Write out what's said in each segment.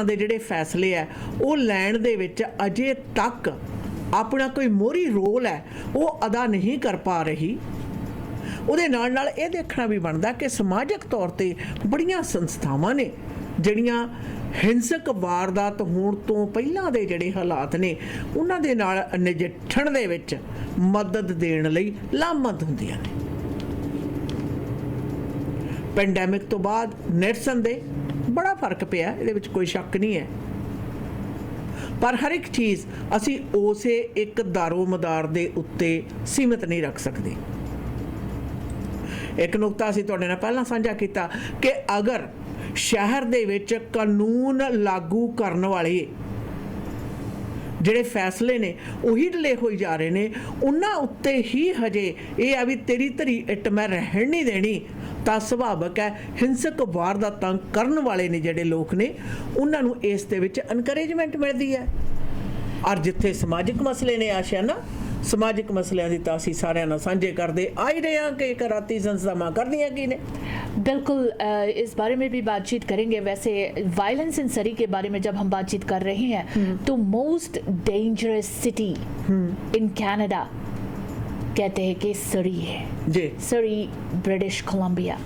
ਦੇ ਜਿਹੜੇ ਫੈਸਲੇ ਹੈ ਉਹ ਲੈਣ ਦੇ ਵਿੱਚ ਅਜੇ ਤੱਕ ਆਪਣਾ ਕੋਈ ਮੋਹਰੀ ਰੋਲ ਹੈ ਉਹ ਅਦਾ ਨਹੀਂ ਕਰ ਪਾ ਰਹੀ। ਉਹਦੇ ਨਾਲ ਨਾਲ ਇਹ ਦੇਖਣਾ ਵੀ ਬਣਦਾ ਕਿ ਸਮਾਜਿਕ ਤੌਰ 'ਤੇ ਬੜੀਆਂ ਸੰਸਥਾਵਾਂ ਨੇ ਜਿਹੜੀਆਂ ਹਿੰਸਕ ਵਾਰਦਾਤ ਹੋਣ ਤੋਂ ਪਹਿਲਾਂ ਦੇ ਜਿਹੜੇ ਹਾਲਾਤ ਨੇ ਉਹਨਾਂ ਦੇ ਨਾਲ ਨਜਿੱਠਣ ਦੇ ਵਿੱਚ ਮਦਦ ਦੇਣ ਲਈ ਲਾਮਬੰਦ ਹੁੰਦੀਆਂ ਨੇ। ਪੈਂਡੈਮਿਕ ਤੋਂ ਬਾਅਦ ਨਿਰਸੰਦੇਹ ਬੜਾ ਫਰਕ ਪਿਆ, ਇਹਦੇ ਵਿੱਚ ਕੋਈ ਸ਼ੱਕ ਨਹੀਂ ਹੈ, ਪਰ ਹਰ ਇੱਕ ਚੀਜ਼ ਅਸੀਂ ਉਸੇ ਇੱਕ ਦਾਰੋ ਮਦਾਰ ਦੇ ਉੱਤੇ ਸੀਮਿਤ ਨਹੀਂ ਰੱਖ ਸਕਦੇ। ਇੱਕ ਨੁਕਤਾ ਅਸੀਂ ਤੁਹਾਡੇ ਨਾਲ ਪਹਿਲਾਂ ਸਾਂਝਾ ਕੀਤਾ ਕਿ ਅਗਰ ਸ਼ਹਿਰ ਦੇ ਵਿੱਚ ਕਾਨੂੰਨ ਲਾਗੂ ਕਰਨ ਵਾਲੇ ਜਿਹੜੇ ਫੈਸਲੇ ਨੇ ਉਹੀ ਡਿਲੇ ਹੋਈ ਜਾ ਰਹੇ ਨੇ, ਉਹਨਾਂ ਉੱਤੇ ਹੀ ਹਜੇ ਇਹ ਆ ਵੀ ਤੇਰੀ ਧਰੀ ਇੱਟ ਮੈਂ ਰਹਿਣ ਨਹੀਂ ਦੇਣੀ, ਤਾਂ ਸੁਭਾਵਕ ਹੈ ਹਿੰਸਕ ਵਾਰਦਾਤਾਂ ਕਰਨ ਵਾਲੇ ਨੇ ਜਿਹੜੇ ਲੋਕ ਨੇ ਉਹਨਾਂ ਨੂੰ ਇਸ ਦੇ ਵਿੱਚ ਇਨਕਰੇਜਮੈਂਟ ਮਿਲਦੀ ਹੈ। ਔਰ ਜਿੱਥੇ ਸਮਾਜਿਕ ਮਸਲੇ ਨੇ ਆਸ਼ਾ ਨਾ, ਸਮਾਜਿਕ ਮਸਲਿਆਂ ਦੀ ਤਾਂ ਅਸੀਂ ਸਾਰਿਆਂ ਨਾਲ ਸਾਂਝੇ ਕਰਦੇ ਆ ਹੀ ਰਹੇ ਹਾਂ ਕਿ ਕਰਾਤੀ ਸੰਸਥਾਵਾਂ करदियाँ की ने। बिल्कुल, इस बारे में भी बातचीत करेंगे। वैसे वायलेंस इन सरी के बारे में जब हम बातचीत कर रहे हैं तो most dangerous city in Canada कहते हैं कि सरी है जी, सरी ब्रिटिश कोलंबिया।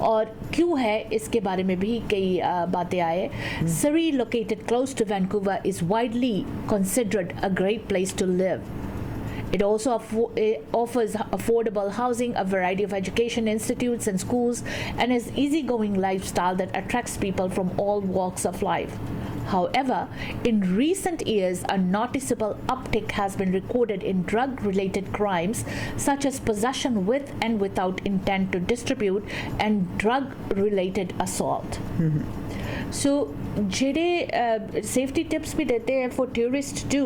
और क्यों है इसके बारे में भी कई बातें आए। Surrey located close to Vancouver is widely considered a great place to live. It also offers affordable housing, a variety of education institutes and schools, and an easygoing lifestyle that attracts people from all walks of life. However, in recent years, a noticeable uptick has been recorded in drug-related crimes such as possession with and without intent to distribute and drug-related assault. So जेडे safety tips भी देते हैं for tourist too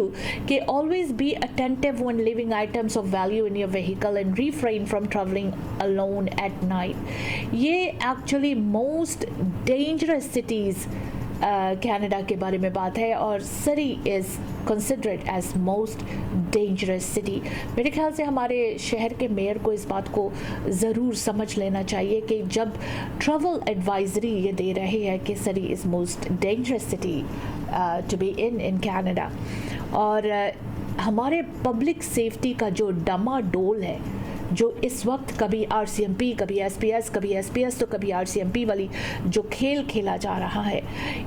कि always be attentive when living items of value in your vehicle and refrain from travelling alone at night. ये actually most dangerous cities Canada के बारे में बात है और Surrey is considered as most dangerous city. मेरे ख्याल से हमारे शहर के मेयर को इस बात को ज़रूर समझ लेना चाहिए कि जब ट्रैवल एडवाइजरी ये दे रहे हैं कि Surrey is most dangerous city to be in Canada, और हमारे पब्लिक सेफ्टी का जो डमाडोल है, जो इस वक्त कभी RCMP, कभी SPS, कभी SPS तो कभी RCMP वाली जो खेल खेला जा रहा है,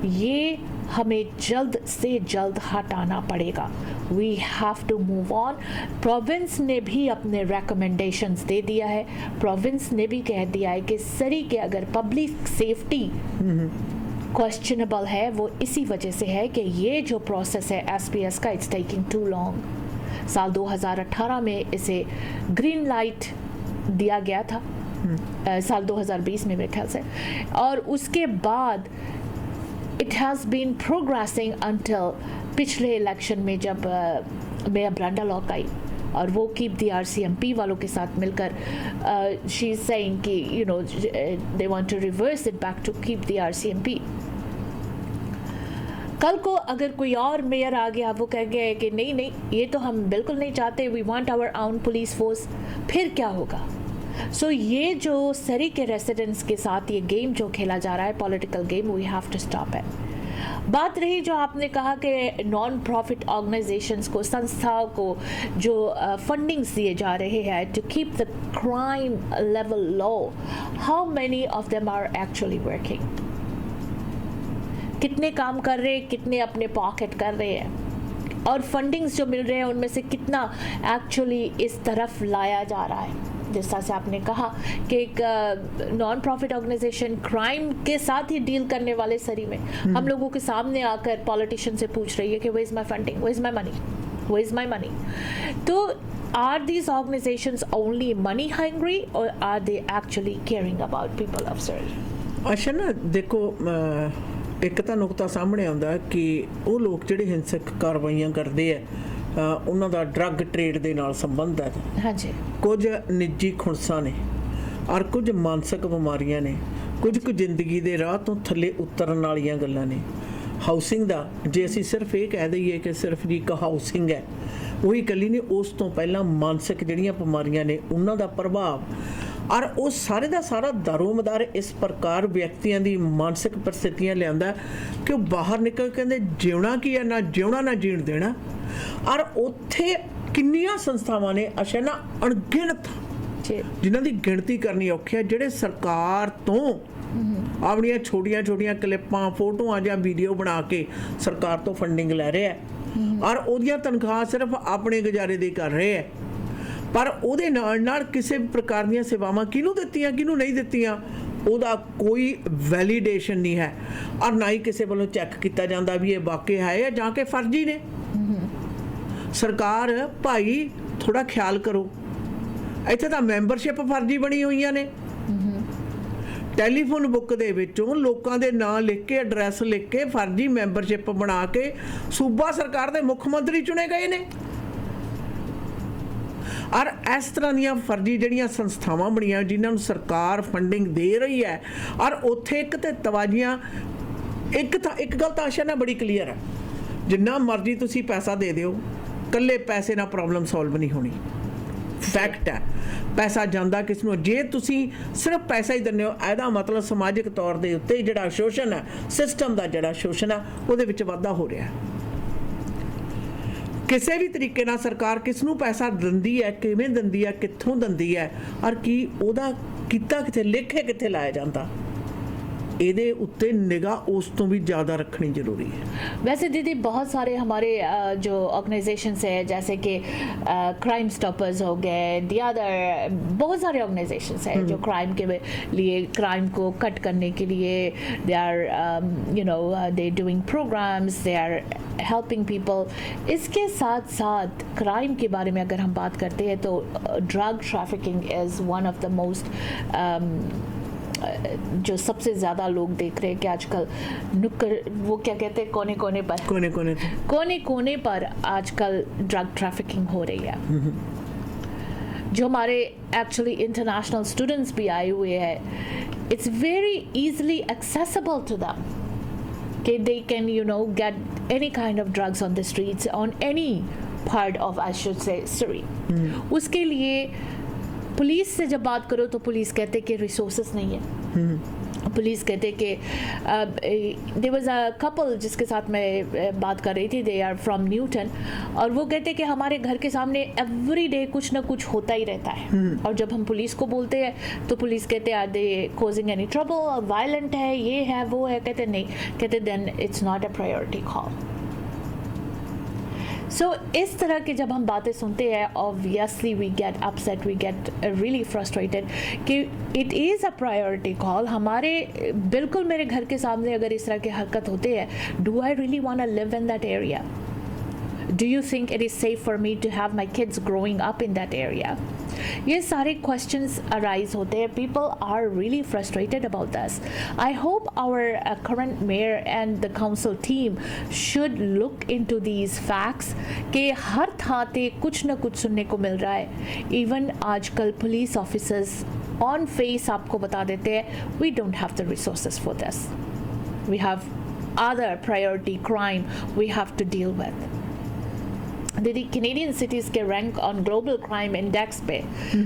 ये हमें जल्द से जल्द हटाना पड़ेगा। We have to move on. Province ने भी अपने रिकमेंडेशंस दे दिया है। प्रोविंस ने भी कह दिया है कि सरी के अगर पब्लिक सेफ्टी क्वेश्चनेबल है वो इसी वजह से है कि ये जो प्रोसेस है SPS का, इट्स टेकिंग टू लॉन्ग। साल 2018 में इसे ग्रीन लाइट दिया गया था, साल 2020 में मेरे ख्याल से, और उसके बाद it has been progressing until पिछले इलेक्शन में जब मेयर ब्रेंडा लॉक आई और वो कीप दी RCMP वालों के साथ मिलकर शी इज सेइंग कि you know they want to reverse it back to keep the RCMP। कल को अगर कोई और मेयर आ गया, वो कह गया कि नहीं नहीं ये तो हम बिल्कुल नहीं चाहते, we want our own police force, फिर क्या होगा? सो ये जो सरी के रेसिडेंट्स के साथ ये गेम जो खेला जा रहा है, political game, we have to stop it. बात रही जो आपने कहा कि नॉन प्रॉफिट ऑर्गेनाइजेशंस को, संस्थाओं को जो फंडिंग्स दिए जा रहे हैं to keep the crime level low, how many of them are actually working? कितने काम कर रहे हैं, कितने अपने पॉकेट कर रहे हैं, और फंडिंग्स जो मिल रहे हैं उनमें से कितना एक्चुअली इस तरफ लाया जा रहा है? जिस तरह से आपने कहा कि एक नॉन प्रॉफिट ऑर्गेनाइजेशन क्राइम के साथ ही डील करने वाले सरी में हम लोगों के सामने आकर पॉलिटिशियन से पूछ रही है कि where is my funding, where is my money, where is my money. तो are these organisations only money hungry और are they actually caring about people of Surrey? अच्छा ना, देखो ਇੱਕ ਤਾਂ ਨੁਕਤਾ ਸਾਹਮਣੇ ਆਉਂਦਾ ਕਿ ਉਹ ਲੋਕ ਜਿਹੜੇ ਹਿੰਸਕ ਕਾਰਵਾਈਆਂ ਕਰਦੇ ਆ ਉਹਨਾਂ ਦਾ ਡਰੱਗ ਟ੍ਰੇਡ ਦੇ ਨਾਲ ਸੰਬੰਧ ਹੈ। ਹਾਂਜੀ, ਕੁਝ ਨਿੱਜੀ ਖੁਣਸਾਂ ਨੇ ਔਰ ਕੁਝ ਮਾਨਸਿਕ ਬਿਮਾਰੀਆਂ ਨੇ, ਕੁਝ ਕੁ ਜ਼ਿੰਦਗੀ ਦੇ ਰਾਹ ਤੋਂ ਥੱਲੇ ਉਤਰਨ ਵਾਲੀਆਂ ਗੱਲਾਂ ਨੇ। ਹਾਊਸਿੰਗ ਦਾ ਜੇ ਅਸੀਂ ਸਿਰਫ ਇਹ ਕਹਿ ਦਈਏ ਕਿ ਸਿਰਫ ਜੀ ਇੱਕ ਹਾਊਸਿੰਗ ਹੈ, ਉਹੀ ਇਕੱਲੀ ਨਹੀਂ, ਉਸ ਤੋਂ ਪਹਿਲਾਂ ਮਾਨਸਿਕ ਜਿਹੜੀਆਂ ਬਿਮਾਰੀਆਂ ਨੇ ਉਹਨਾਂ ਦਾ ਪ੍ਰਭਾਵ और वो सारे का सारा दारोमदार इस प्रकार व्यक्तियों की मानसिक परिस्थितियां लिया कि वो बाहर निकल के जिउना की है, ना जिउना ना जीण देना। और उत्थे किन्नियां संस्थावां ने अच्छा ना अणगिणत जिन्हां दी गिणती करनी औखी है, जिहड़े सरकार तो अपनियां छोटियां छोटियां क्लिपां फोटोआं जां वीडियो बना के सरकार तो फंडिंग लै रहे हैं और उहदियां तनख्वाह सिर्फ अपने गुजारे दी कर रहे हैं। पर ਉਹਦੇ ਨਾਲ ਕਿਸੇ ਵੀ प्रकार ਦੀਆਂ सेवावां किहनूं ਦਿੱਤੀਆਂ किहनूं नहीं ਦਿੱਤੀਆਂ ਉਹਦਾ कोई वैलीडेशन नहीं है और ना ही किसी ਵੱਲੋਂ चैक किया जाता भी ये वाकई है या जाके फर्जी ने। सरकार भाई थोड़ा ख्याल करो, ਇੱਥੇ ਤਾਂ ਮੈਂਬਰਸ਼ਿਪ फर्जी बनी हुई ने। ਟੈਲੀਫੋਨ ਬੁੱਕ ਦੇ ਵਿੱਚੋਂ ਲੋਕਾਂ ਦੇ ਨਾਂ ਲਿਖ ਕੇ ਐਡਰੈਸ ਲਿਖ ਕੇ ਫਰਜ਼ੀ ਮੈਂਬਰਸ਼ਿਪ ਬਣਾ ਕੇ ਸੂਬਾ ਸਰਕਾਰ ਦੇ ਮੁੱਖ ਮੰਤਰੀ ਚੁਣੇ ਗਏ ਨੇ। और इस तरह ਦੀਆਂ फर्जी ਜਿਹੜੀਆਂ ਸੰਸਥਾਵਾਂ ਬਣੀਆਂ ਜਿਨ੍ਹਾਂ ਨੂੰ ਸਰਕਾਰ फंडिंग दे रही है और ਉੱਥੇ ਇੱਕ ਤੇ ਤਵਾਜ਼ੀਆਂ ਇੱਕ ਗੱਲ ਤਾਂ ਆਸ਼ਾ ਨਾ ਬੜੀ ਕਲੀਅਰ ਹੈ, ਜਿੰਨਾ ਮਰਜ਼ੀ ਤੁਸੀਂ ਪੈਸਾ ਦੇ ਦਿਓ ਕੱਲੇ ਪੈਸੇ ਨਾਲ ਪ੍ਰੋਬਲਮ ਸੋਲਵ ਨਹੀਂ ਹੋਣੀ। फैक्ट है पैसा जाता किस नूं, जे तुसीं सिर्फ पैसा ही दिंदे हो ਇਹਦਾ मतलब समाजिक तौर ਦੇ ਉੱਤੇ ਜਿਹੜਾ शोषण है सिस्टम ਦਾ ਜਿਹੜਾ शोषण है ਉਹਦੇ ਵਿੱਚ ਵਾਧਾ ਹੋ ਰਿਹਾ है। ਕਿਸੇ ਵੀ ਤਰੀਕੇ ਨਾਲ ਸਰਕਾਰ ਕਿਸ ਨੂੰ ਪੈਸਾ ਦਿੰਦੀ ਹੈ, ਕਿਵੇਂ ਦਿੰਦੀ ਹੈ, ਕਿੱਥੋਂ ਦਿੰਦੀ ਹੈ ਔਰ ਕੀ ਉਹਦਾ ਕੀਤਾ ਕਿੱਥੇ ਲੇਖੇ ਕਿੱਥੇ ਲਾਇਆ ਜਾਂਦਾ, ਇਹਦੇ ਉੱਤੇ ਨਿਗਾਹ ਉਸ ਤੋਂ भी ज़्यादा रखनी जरूरी है। वैसे दीदी बहुत सारे हमारे जो ऑर्गेनाइजेशंस है जैसे कि क्राइम स्टॉपर्स हो गए, दी अदर बहुत सारे ऑर्गेनाइजेशंस है जो क्राइम के लिए क्राइम को कट करने के लिए they are they doing programs, they are helping people. इसके साथ साथ क्राइम के बारे में अगर हम बात करते हैं तो drug trafficking is one of the most जो सबसे ज़्यादा लोग देख रहे हैं कि आजकल नुक्कड़ वो क्या कहते हैं कोने कोने पर आजकल ड्रग ट्रैफिकिंग हो रही है। जो हमारे एक्चुअली इंटरनेशनल स्टूडेंट्स भी आए हुए हैं, it's very easily accessible to them कि they can get any kind of drugs on the streets on any part of I should say Surrey। उसके लिए पुलिस से जब बात करो तो पुलिस कहते कि रिसोर्सेस नहीं है। पुलिस कहते कि देयर वाज अ कपल जिसके साथ मैं बात कर रही थी, दे आर फ्रॉम न्यूटन, और वो कहते कि हमारे घर के सामने एवरी डे कुछ ना कुछ होता ही रहता है। और जब हम पुलिस को बोलते हैं तो पुलिस कहते are they causing any trouble, violent है, ये है वो है, कहते नहीं, कहते then it's not a priority call. So इस तरह के जब हम बातें सुनते हैं obviously we get upset, we get really frustrated कि it is a priority call. हमारे बिल्कुल मेरे घर के सामने अगर इस तरह की हरकत होते हैं, do I really want to live in that area? Do you think it is safe for me to have my kids growing up in that area? ये सारे क्वेश्चंस अराइज होते हैं। People are really frustrated about this. I hope our current mayor and the council team should look into these facts कि हर थाते कुछ ना कुछ सुनने को मिल रहा है। इवन आजकल पुलिस ऑफिसर्स ऑन फेस आपको बता देते हैं we don't have the resources for this, we have other priority crime we have to deal with. दीदी कैनेडियन सिटीज़ के rank on global crime index पे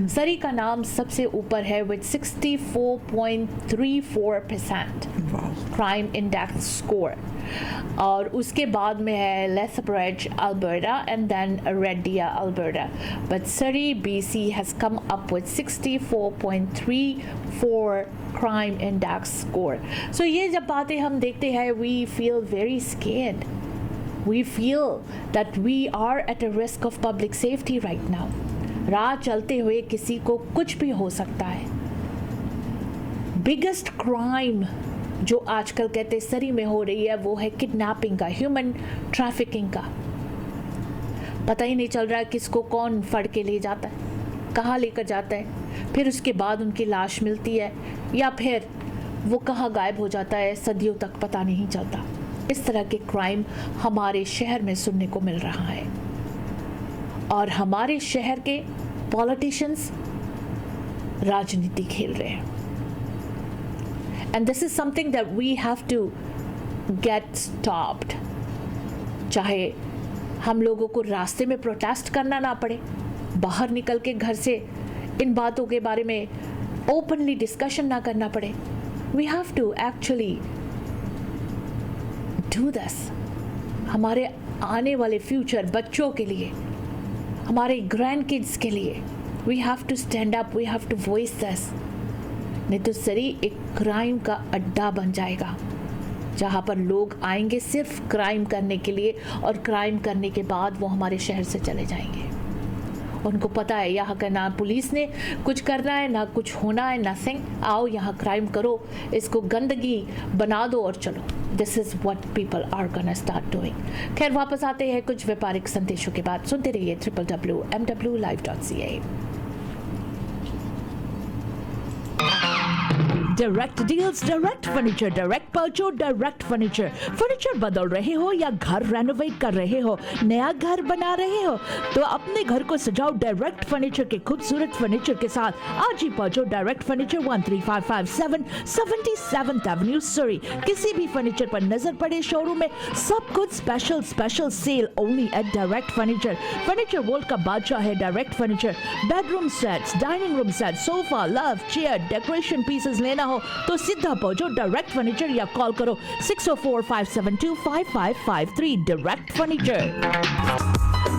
सरी का नाम सबसे ऊपर है विद 64.34% क्राइम इंडेक्स स्कोर, और उसके बाद में है Lethbridge Alberta and then Red Deer Alberta, but Surrey BC has come up with 64.34 crime index score. So ये जब बातें हम देखते हैं we feel very scared. We feel that we are at a risk of public safety right now. राह चलते हुए किसी को कुछ भी हो सकता है। बिगेस्ट क्राइम जो आजकल कहते सरी में हो रही है वो है किडनैपिंग का, ह्यूमन ट्रैफिकिंग का। पता ही नहीं चल रहा है किसको कौन फड़ के ले जाता है, कहाँ लेकर जाता है, फिर उसके बाद उनकी लाश मिलती है या फिर वो कहाँ गायब हो जाता है, सदियों तक पता नहीं चलता। इस तरह के क्राइम हमारे शहर में सुनने को मिल रहा है और हमारे शहर के पॉलिटिशियंस राजनीति खेल रहे हैं। And this is something that we have to get stopped. चाहे हम लोगों को रास्ते में प्रोटेस्ट करना ना पड़े, बाहर निकल के घर से इन बातों के बारे में ओपनली डिस्कशन ना करना पड़े. We have to actually do this. हमारे आने वाले फ्यूचर बच्चों के लिए, हमारे ग्रैंड किड्स के लिए we have to stand up, we have to voice this. नहीं तो सरी एक क्राइम का अड्डा बन जाएगा जहाँ पर लोग आएंगे सिर्फ क्राइम करने के लिए, और क्राइम करने के बाद वो हमारे शहर से चले जाएंगे. उनको पता है यहाँ का ना पुलिस ने कुछ करना है ना कुछ होना है, नथिंग. आओ यहाँ क्राइम करो, इसको गंदगी बना दो और चलो. This is what people are gonna start doing. खैर वापस आते हैं कुछ व्यापारिक संदेशों के बाद. सुनते रहिए www.mwlive.ca. Direct deals, direct furniture, direct purchase, direct furniture. Furniture बदल रहे हो या घर रेनोवेट कर रहे हो, नया घर बना रहे हो, तो अपने घर को सजाओ डायरेक्ट फर्नीचर के खूबसूरत फर्नीचर के साथ. आज ही पहुंचो डायरेक्ट फर्नीचर 13557 77th एवेन्यू सरी. किसी भी फर्नीचर पर नजर पड़े शोरूम में सब कुछ special sale only at direct furniture. Furniture world का बादशाह है direct furniture. Bedroom sets, dining room set, sofa, love chair, decoration pieces लेना हो तो सीधा पहुंचो डायरेक्ट फर्नीचर या कॉल करो 604-572-5553. Direct furniture.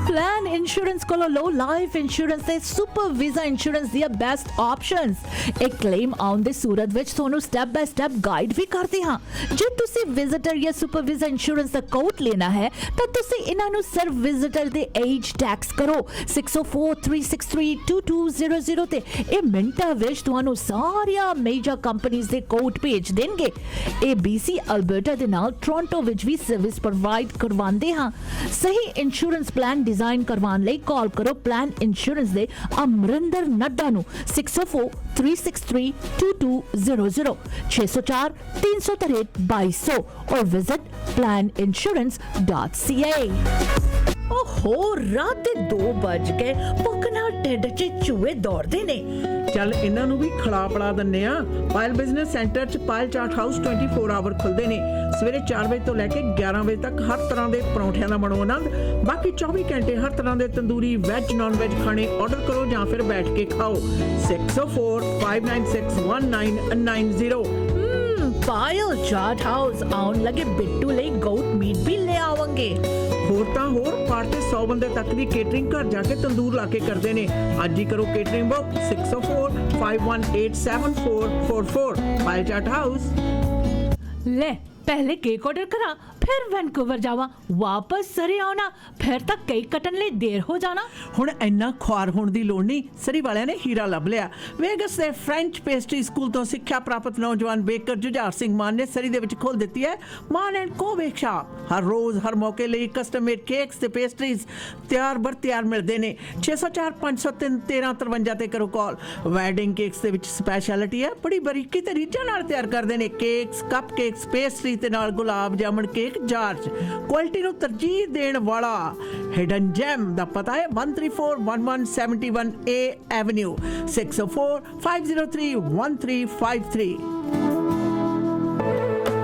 प्लान इंश्योरेंस को लो. लाइफ इंश्योरेंस ਤੇ ਸੁਪਰ ਵੀਜ਼ਾ ਇੰਸ਼ੋਰੈਂਸ ਦੀਆਂ ਬੈਸਟ ਆਪਸ਼ਨਸ. ਇੱਕ ਕਲੇਮ ਆਨ ਦੀ ਸੂਰਤ ਵਿੱਚ ਤੁਹਾਨੂੰ ਸਟੈਪ ਬਾय ਸਟੈਪ ਗਾਈਡ ਵੀ ਕਰਦੇ ਹਾਂ. ਜੇ ਤੁਸੀਂ ਵਿਜ਼ਿਟਰ ਜਾਂ ਸੁਪਰ ਵੀਜ਼ਾ ਇੰਸ਼ੋਰੈਂਸ ਦਾ ਕੋਟ ਲੈਣਾ ਹੈ ਤਾਂ ਤੁਸੀਂ ਇਹਨਾਂ ਨੂੰ ਸਿਰਫ ਵਿਜ਼ਿਟਰ ਦੇ ਏਜ ਟੈਕਸ ਕਰੋ 604-363-2200 ਤੇ. ਇਹ ਮਿੰਟਾਂ ਵਿੱਚ ਤੁਹਾਨੂੰ ਸਾਰੀਆਂ ਮੇਜਰ ਕੰਪਨੀਆਂ ਦੇ ਕੋਟ ਭੇਜ ਦੇਣਗੇ. ਇਹ BC ਅਲਬਰਟਾ ਦੇ ਨਾਲ ਟੋਰਾਂਟੋ ਵਿੱਚ ਵੀ ਸਰਵਿਸ ਪ੍ਰੋਵਾਈਡ ਕਰਵਾਉਂਦੇ ਹਾਂ. ਸਹੀ ਇੰਸ਼ੋਰੈਂਸ ਪਲਾਨ डिजाइन करवाने लिए कॉल करो प्लान इंश्योरेंस दे अमरिंदर नड्डा नु 604-363-2200 604-363-2200 और विजिट planinsurance.ca. ओहो रात दे 2 बज गए. भुख नाल ढिड च चूहे दौड़दे ने. ਚੱਲ ਇਹਨਾਂ ਨੂੰ ਵੀ ਖਿਲਾ ਪੜਾ ਦਿੰਨੇ ਆ. ਪਾਇਲ ਬਿਜ਼ਨਸ ਸੈਂਟਰ ਚ ਪਾਇਲ ਚਾਟ ਹਾਊਸ 24 ਆਵਰ ਖੁੱਲਦੇ ਨੇ. ਸਵੇਰੇ 4 ਵਜੇ ਤੋਂ ਲੈ ਕੇ 11 ਵਜੇ ਤੱਕ ਹਰ ਤਰ੍ਹਾਂ ਦੇ ਪਰੌਂਠਿਆਂ ਦਾ ਬਣੋ ਆਨੰਦ. ਬਾਕੀ 24 ਘੰਟੇ ਹਰ ਤਰ੍ਹਾਂ ਦੇ ਤੰਦੂਰੀ ਵੈਜ ਨਾਨ ਵੈਜ ਖਾਣੇ ਆਰਡਰ ਕਰੋ ਜਾਂ ਫਿਰ ਬੈਠ ਕੇ ਖਾਓ. 604-596-1990. पायल चाट हाउस आउन लगे बिट्टू ले गोट मीट भी ले आवेंगे. ਹੋਰ ਤਾਂ ਹੋਰ ਪਾਰਟੀ 100 ਬੰਦੇ ਤੱਕ ਦੀ ਕੇਟਰਿੰਗ ਘਰ ਜਾ ਕੇ ਤੰਦੂਰ ਲਾ ਕੇ ਕਰਦੇ ਨੇ. ਅੱਜ ਹੀ ਕਰੋ ਕੇਟਰਿੰਗ ਬੁੱਕ 604-518-7444. ਪਾਇਲ ਚਾਟ ਹਾਊਸ. ले पहले केक ऑर्डर करा, फिर वैनकूवर जावा, वापस सरे आना, फिर तक केक कटन ले देर हो जाना. ਹੁਣ ਇੰਨਾ ਖੁਆਰ ਹੋਣ ਦੀ ਲੋੜ ਨਹੀਂ. ਸਰੀ ਵਾਲਿਆਂ ਨੇ ਹੀਰਾ ਲੱਭ ਲਿਆ. ਵੇਗਸ ਦੇ ਫ੍ਰੈਂਚ ਪੇਸਟਰੀ ਸਕੂਲ ਤੋਂ ਸਿੱਖਿਆ ਪ੍ਰਾਪਤ ਨੌਜਵਾਨ ਬੇਕਰ ਜੁਝਾਰ ਸਿੰਘ ਮਾਨ ਨੇ ਸਰੀ ਦੇ ਵਿੱਚ ਖੋਲ ਦਿੱਤੀ ਹੈ ਮਾਨ ਐਂਡ ਕੋ ਬੇਕ ਸ਼ਾਪ. ਹਰ ਰੋਜ਼ ਹਰ ਮੌਕੇ ਲਈ ਕਸਟਮ ਮੇਡ ਕੇਕਸ ਤੇ ਪੇਸਟਰੀਜ਼ ਤਿਆਰ ਬਰ ਤਿਆਰ ਮਿਲਦੇ ਨੇ. 604-503-1353 ਤੇ ਕਰੋ ਕਾਲ. ਵੈਡਿੰਗ ਕੇਕਸ ਦੇ ਵਿੱਚ ਸਪੈਸ਼ਲਿਟੀ ਹੈ, ਬੜੀ ਬਰੀਕੀ ਤੇ ਰੀਝਾਂ ਨਾਲ ਤਿਆਰ ਕਰਦੇ ਨੇ. ਕੇਕਸ, ਕੱਪ ਕੇਕਸ, ਪੇਸਟਰੀ ਤੇ ਨਾਲ gulab jamun cake George. Quality ਨੂੰ ਤਰਜੀਹ ਦੇਣ ਵਾਲਾ ਹਿਡਨ ਜੈਮ ਦਾ ਪਤਾ ਹੈ 1341171A ਐਵਨਿਊ 604-503-1353.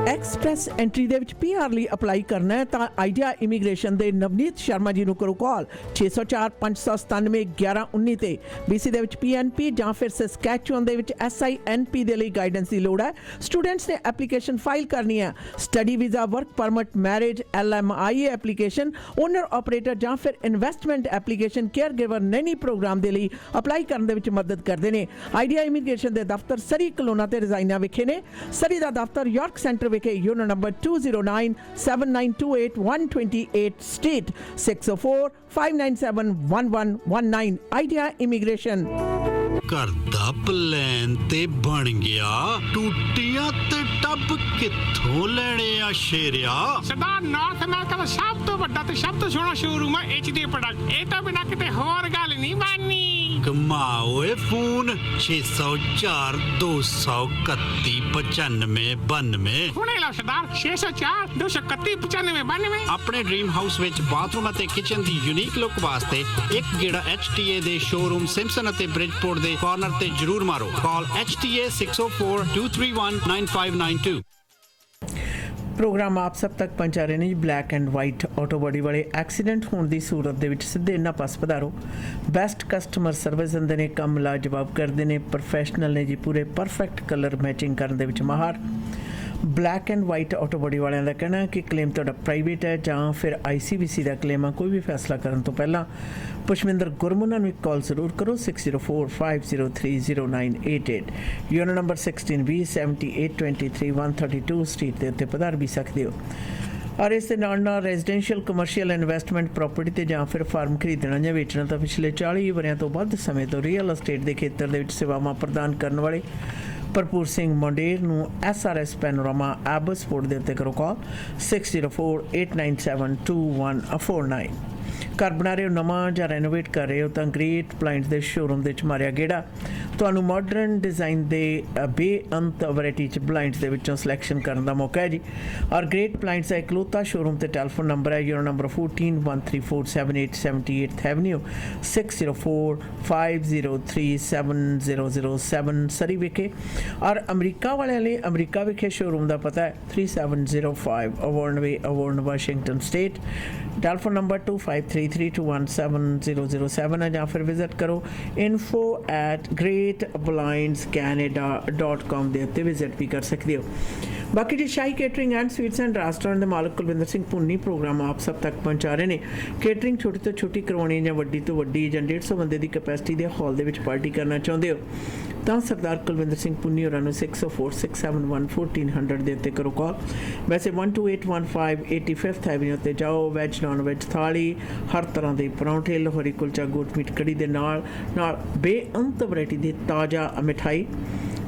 ਐਕਸਪ੍ਰੈਸ ਐਂਟਰੀ ਦੇ ਵਿੱਚ PR ਲਈ ਅਪਲਾਈ ਕਰਨਾ ਹੈ ਤਾਂ ਆਈਡੀਆ ਇਮੀਗ੍ਰੇਸ਼ਨ ਦੇ ਨਵਨੀਤ ਸ਼ਰਮਾ ਜੀ ਨੂੰ ਕਰੋ ਕਾਲ 604-597-1119 ਤੇ. BC ਦੇ ਵਿੱਚ PNP ਜਾਂ ਫਿਰ ਸਸਕੈਚੁਅਨ ਦੇ ਵਿੱਚ SINP ਦੇ ਲਈ ਗਾਈਡੈਂਸ ਦੀ ਲੋੜ ਹੈ. ਸਟੂਡੈਂਟਸ ਨੇ ਐਪਲੀਕੇਸ਼ਨ ਫਾਈਲ ਕਰਨੀ ਹੈ. Study visa, work permit, marriage, LMIA application, owner operator ਜਾਂ ਫਿਰ investment application, caregiver nanny program ਦੇ ਲਈ ਅਪਲਾਈ ਕਰਨ ਦੇ ਵਿੱਚ ਮਦਦ ਕਰਦੇ ਨੇ. ਆਈਡੀਆ ਇਮੀਗ੍ਰੇਸ਼ਨ ਦੇ ਦਫ਼ਤਰ ਸਰੀ ਕਲੋਨਾ ਤੇ ਰਜ਼ਾਈਨਾ ਵਿਖੇ ਨੇ. ਸਰੀ ਦਾ ਦਫ਼ਤਰ ਯਾਰਕ ਸੈਂਟਰ ਵਿਖੇ unit number 209-7928-128 state 604-597-1119. Idea immigration. घर दा प्लान ते बन गया, टूटियां ते टब कित्थों लेने आ शेरिया? सरदार नॉर्थ अमेरिका ਦਾ ਸਭ ਤੋਂ ਵੱਡਾ ਤੇ ਸਭ ਤੋਂ ਸੋਹਣਾ ਸ਼ੋਰੂਮ ਹੈ HD ਪ੍ਰੋਡਕਟ. ਇਹ ਤਾਂ ਬਿਨਾਂ ਕਿਤੇ ਹੋਰ ਗੱਲ ਨਹੀਂ ਬਣਨੀ. कमाओ फोन 604-231-9592. ਹੁਣੇ ਲਓ ਸਰਦਾਰ 604-231-9592. ਆਪਣੇ ਡ੍ਰੀਮ ਹਾਊਸ ਵਿੱਚ ਬਾਥਰੂਮ ਅਤੇ ਕਿਚਨ ਦੀ ਯੂਨੀਕ ਲੁੱਕ ਵਾਸਤੇ ਇੱਕ ਗੇੜਾ HTA ਦੇ ਸ਼ੋਰੂਮ ਸਿੰਪਸਨ ਅਤੇ ਬ੍ਰਿਜਪੋਰਟ ਦੇ ਕਾਰਨਰ ਤੇ ਜ਼ਰੂਰ ਮਾਰੋ. ਕਾਲ HTA 604-231-9592. ਪ੍ਰੋਗਰਾਮ ਆਪ ਸਭ ਤੱਕ ਪਹੁੰਚਾ ਰਹੇ ਨੇ ਜੀ। Black and white auto body ਵਾਲੇ ਐਕਸੀਡੈਂਟ ਹੋਣ ਦੀ ਸੂਰਤ ਦੇ ਵਿੱਚ ਸਿੱਧੇ ਇਹਨਾਂ ਪਾਸ ਪਧਾਰੋ। ਬੈਸਟ ਕਸਟਮਰ ਸਰਵਿਸ ਦਿੰਦੇ ਨੇ, ਕੰਮ ਲਾਜਵਾਬ ਕਰਦੇ ਨੇ, ਪ੍ਰੋਫੈਸ਼ਨਲ ਨੇ ਜੀ, ਪੂਰੇ ਪਰਫੈਕਟ ਕਲਰ ਮੈਚਿੰਗ ਕਰਨ ਦੇ ਵਿੱਚ ਮਾਹਰ। Black and white auto body ਵਾਲਿਆਂ ਦਾ ਕਹਿਣਾ ਹੈ ਕਿ ਕਲੇਮ ਤੁਹਾਡਾ ਪ੍ਰਾਈਵੇਟ ਹੈ ਜਾਂ ਫਿਰ ICBC ਦਾ ਕਲੇਮ ਆ, ਕੋਈ ਵੀ ਫੈਸਲਾ ਕਰਨ ਤੋਂ ਪਹਿਲਾਂ ਪੁਸ਼ਪਿੰਦਰ ਗੁਰਮ ਉਹਨਾਂ ਨੂੰ ਇੱਕ ਕਾਲ ਜ਼ਰੂਰ ਕਰੋ 6045030988। ਯੂਨੋ ਨੰਬਰ 16B 7823 132 ਸਟਰੀਟ ਦੇ ਉੱਤੇ ਪਧਾਰ ਵੀ ਸਕਦੇ ਹੋ। ਔਰ ਇਸ ਦੇ ਨਾਲ ਨਾਲ ਰੈਜ਼ੀਡੈਂਸ਼ੀਅਲ ਕਮਰਸ਼ੀਅਲ ਇਨਵੈਸਟਮੈਂਟ ਪ੍ਰਾਪਰਟੀ ਤੇ ਜਾਂ ਫਿਰ ਫਾਰਮ ਖਰੀਦਣਾ ਜਾਂ ਵੇਚਣਾ ਤਾਂ ਪਿਛਲੇ 40 ਵਰ੍ਹਿਆਂ ਤੋਂ ਵੱਧ ਸਮੇਂ ਤੋਂ ਰੀਅਲ ਅਸਟੇਟ ਦੇ ਖੇਤਰ ਦੇ ਵਿੱਚ ਸੇਵਾਵਾਂ ਪ੍ਰਦਾਨ ਕਰਨ ਵਾਲੇ ਭਰਪੂਰ ਸਿੰਘ ਮੰਡੇਰ ਨੂੰ SRS ਪੈਨੋਰਾਮਾ ਐਬਸਪੋਰਟ ਦੇ ਉੱਤੇ ਕਰੋ ਕਾਲ 6048972149। ਘਰ ਬਣਾ ਰਹੇ ਹੋ ਨਵਾਂ ਜਾਂ ਰੈਨੋਵੇਟ ਕਰ ਰਹੇ ਹੋ ਤਾਂ ਗ੍ਰੇਟ ਪਲਾਇੰਟਸ ਦੇ ਸ਼ੋਰੂਮ ਦੇ ਵਿੱਚ ਮਾਰਿਆ ਗੇੜਾ। ਤੁਹਾਨੂੰ ਮਾਡਰਨ ਡਿਜ਼ਾਈਨ ਦੇ ਬੇਅੰਤ ਵੈਰਾਈਟੀ 'ਚ ਬਲਾਈਂਡਸ ਦੇ ਵਿੱਚੋਂ ਸਿਲੈਕਸ਼ਨ ਕਰਨ ਦਾ ਮੌਕਾ ਹੈ ਜੀ। ਔਰ ਗ੍ਰੇਟ ਪਲਾਇੰਟਸ ਦਾ ਇਕਲੌਤਾ ਸ਼ੋਰੂਮ ਤੇ ਟੈਲੀਫੋਨ ਨੰਬਰ ਹੈ ਯੂਰੋ ਨੰਬਰ 14134787 ਐਵਨਿਊ 6045037007 ਸਰੀ ਵਿਖੇ। ਔਰ ਅਮਰੀਕਾ ਵਾਲਿਆਂ ਲਈ ਅਮਰੀਕਾ ਵਿਖੇ ਸ਼ੋਰੂਮ ਦਾ ਪਤਾ ਹੈ 3705 ਅਵੋਰਨਵੇ ਅਵੋਰਨ ਵਾਸ਼ਿੰਗਟਨ ਸਟੇਟ। ਟੈਲੀਫੋਨ ਨੰਬਰ 2533217007 ਹੈ ਜਾਂ ਫਿਰ ਵਿਜ਼ਿਟ ਕਰੋ info@greatblindscanada.com ਦੇ ਉੱਤੇ ਵਿਜ਼ਿਟ ਵੀ ਕਰ ਸਕਦੇ ਹੋ। ਬਾਕੀ ਜੀ Shahi catering and sweets and restaurant ਦੇ ਮਾਲਕ ਕੁਲਵਿੰਦਰ ਸਿੰਘ ਪੁੰਨੀ ਪ੍ਰੋਗਰਾਮ ਆਪ ਸਭ ਤੱਕ ਪਹੁੰਚਾ ਰਹੇ ਨੇ। ਕੇਟਰਿੰਗ ਛੋਟੀ ਤੋਂ ਛੋਟੀ ਕਰਵਾਉਣੀ ਜਾਂ ਵੱਡੀ ਤੋਂ ਵੱਡੀ ਜਾਂ 150 ਬੰਦੇ ਦੀ ਕੈਪੈਸਿਟੀ ਦੇ ਹਾਲ ਦੇ ਵਿੱਚ ਪਾਰਟੀ ਕਰਨਾ ਚਾਹੁੰਦੇ ਹੋ ਤਾਂ ਸਰਦਾਰ ਕੁਲਵਿੰਦਰ ਸਿੰਘ ਪੁੰਨੀ ਹੋਰਾਂ ਨੂੰ 6046711400 ਦੇ ਉੱਤੇ ਕਰੋ ਕਾਲ। ਵੈਸੇ 12815 85th ਐਵਨਿਊ ਤੇ ਜਾਓ। ਵੈਜ ਨਾਨ ਵੈਜ ਥਾਲੀ, ਹਰ ਤਰ੍ਹਾਂ ਦੇ ਪਰੌਂਠੇ, ਲਾਹੌਰੀ ਕੁਲਚਾ, ਗੋਟ ਮੀਟ ਕੜੀ ਦੇ ਨਾਲ ਬੇਅੰਤ ਵੈਰਾਈਟੀ ਦੀ ਤਾਜ਼ਾ ਮਿਠਾਈ,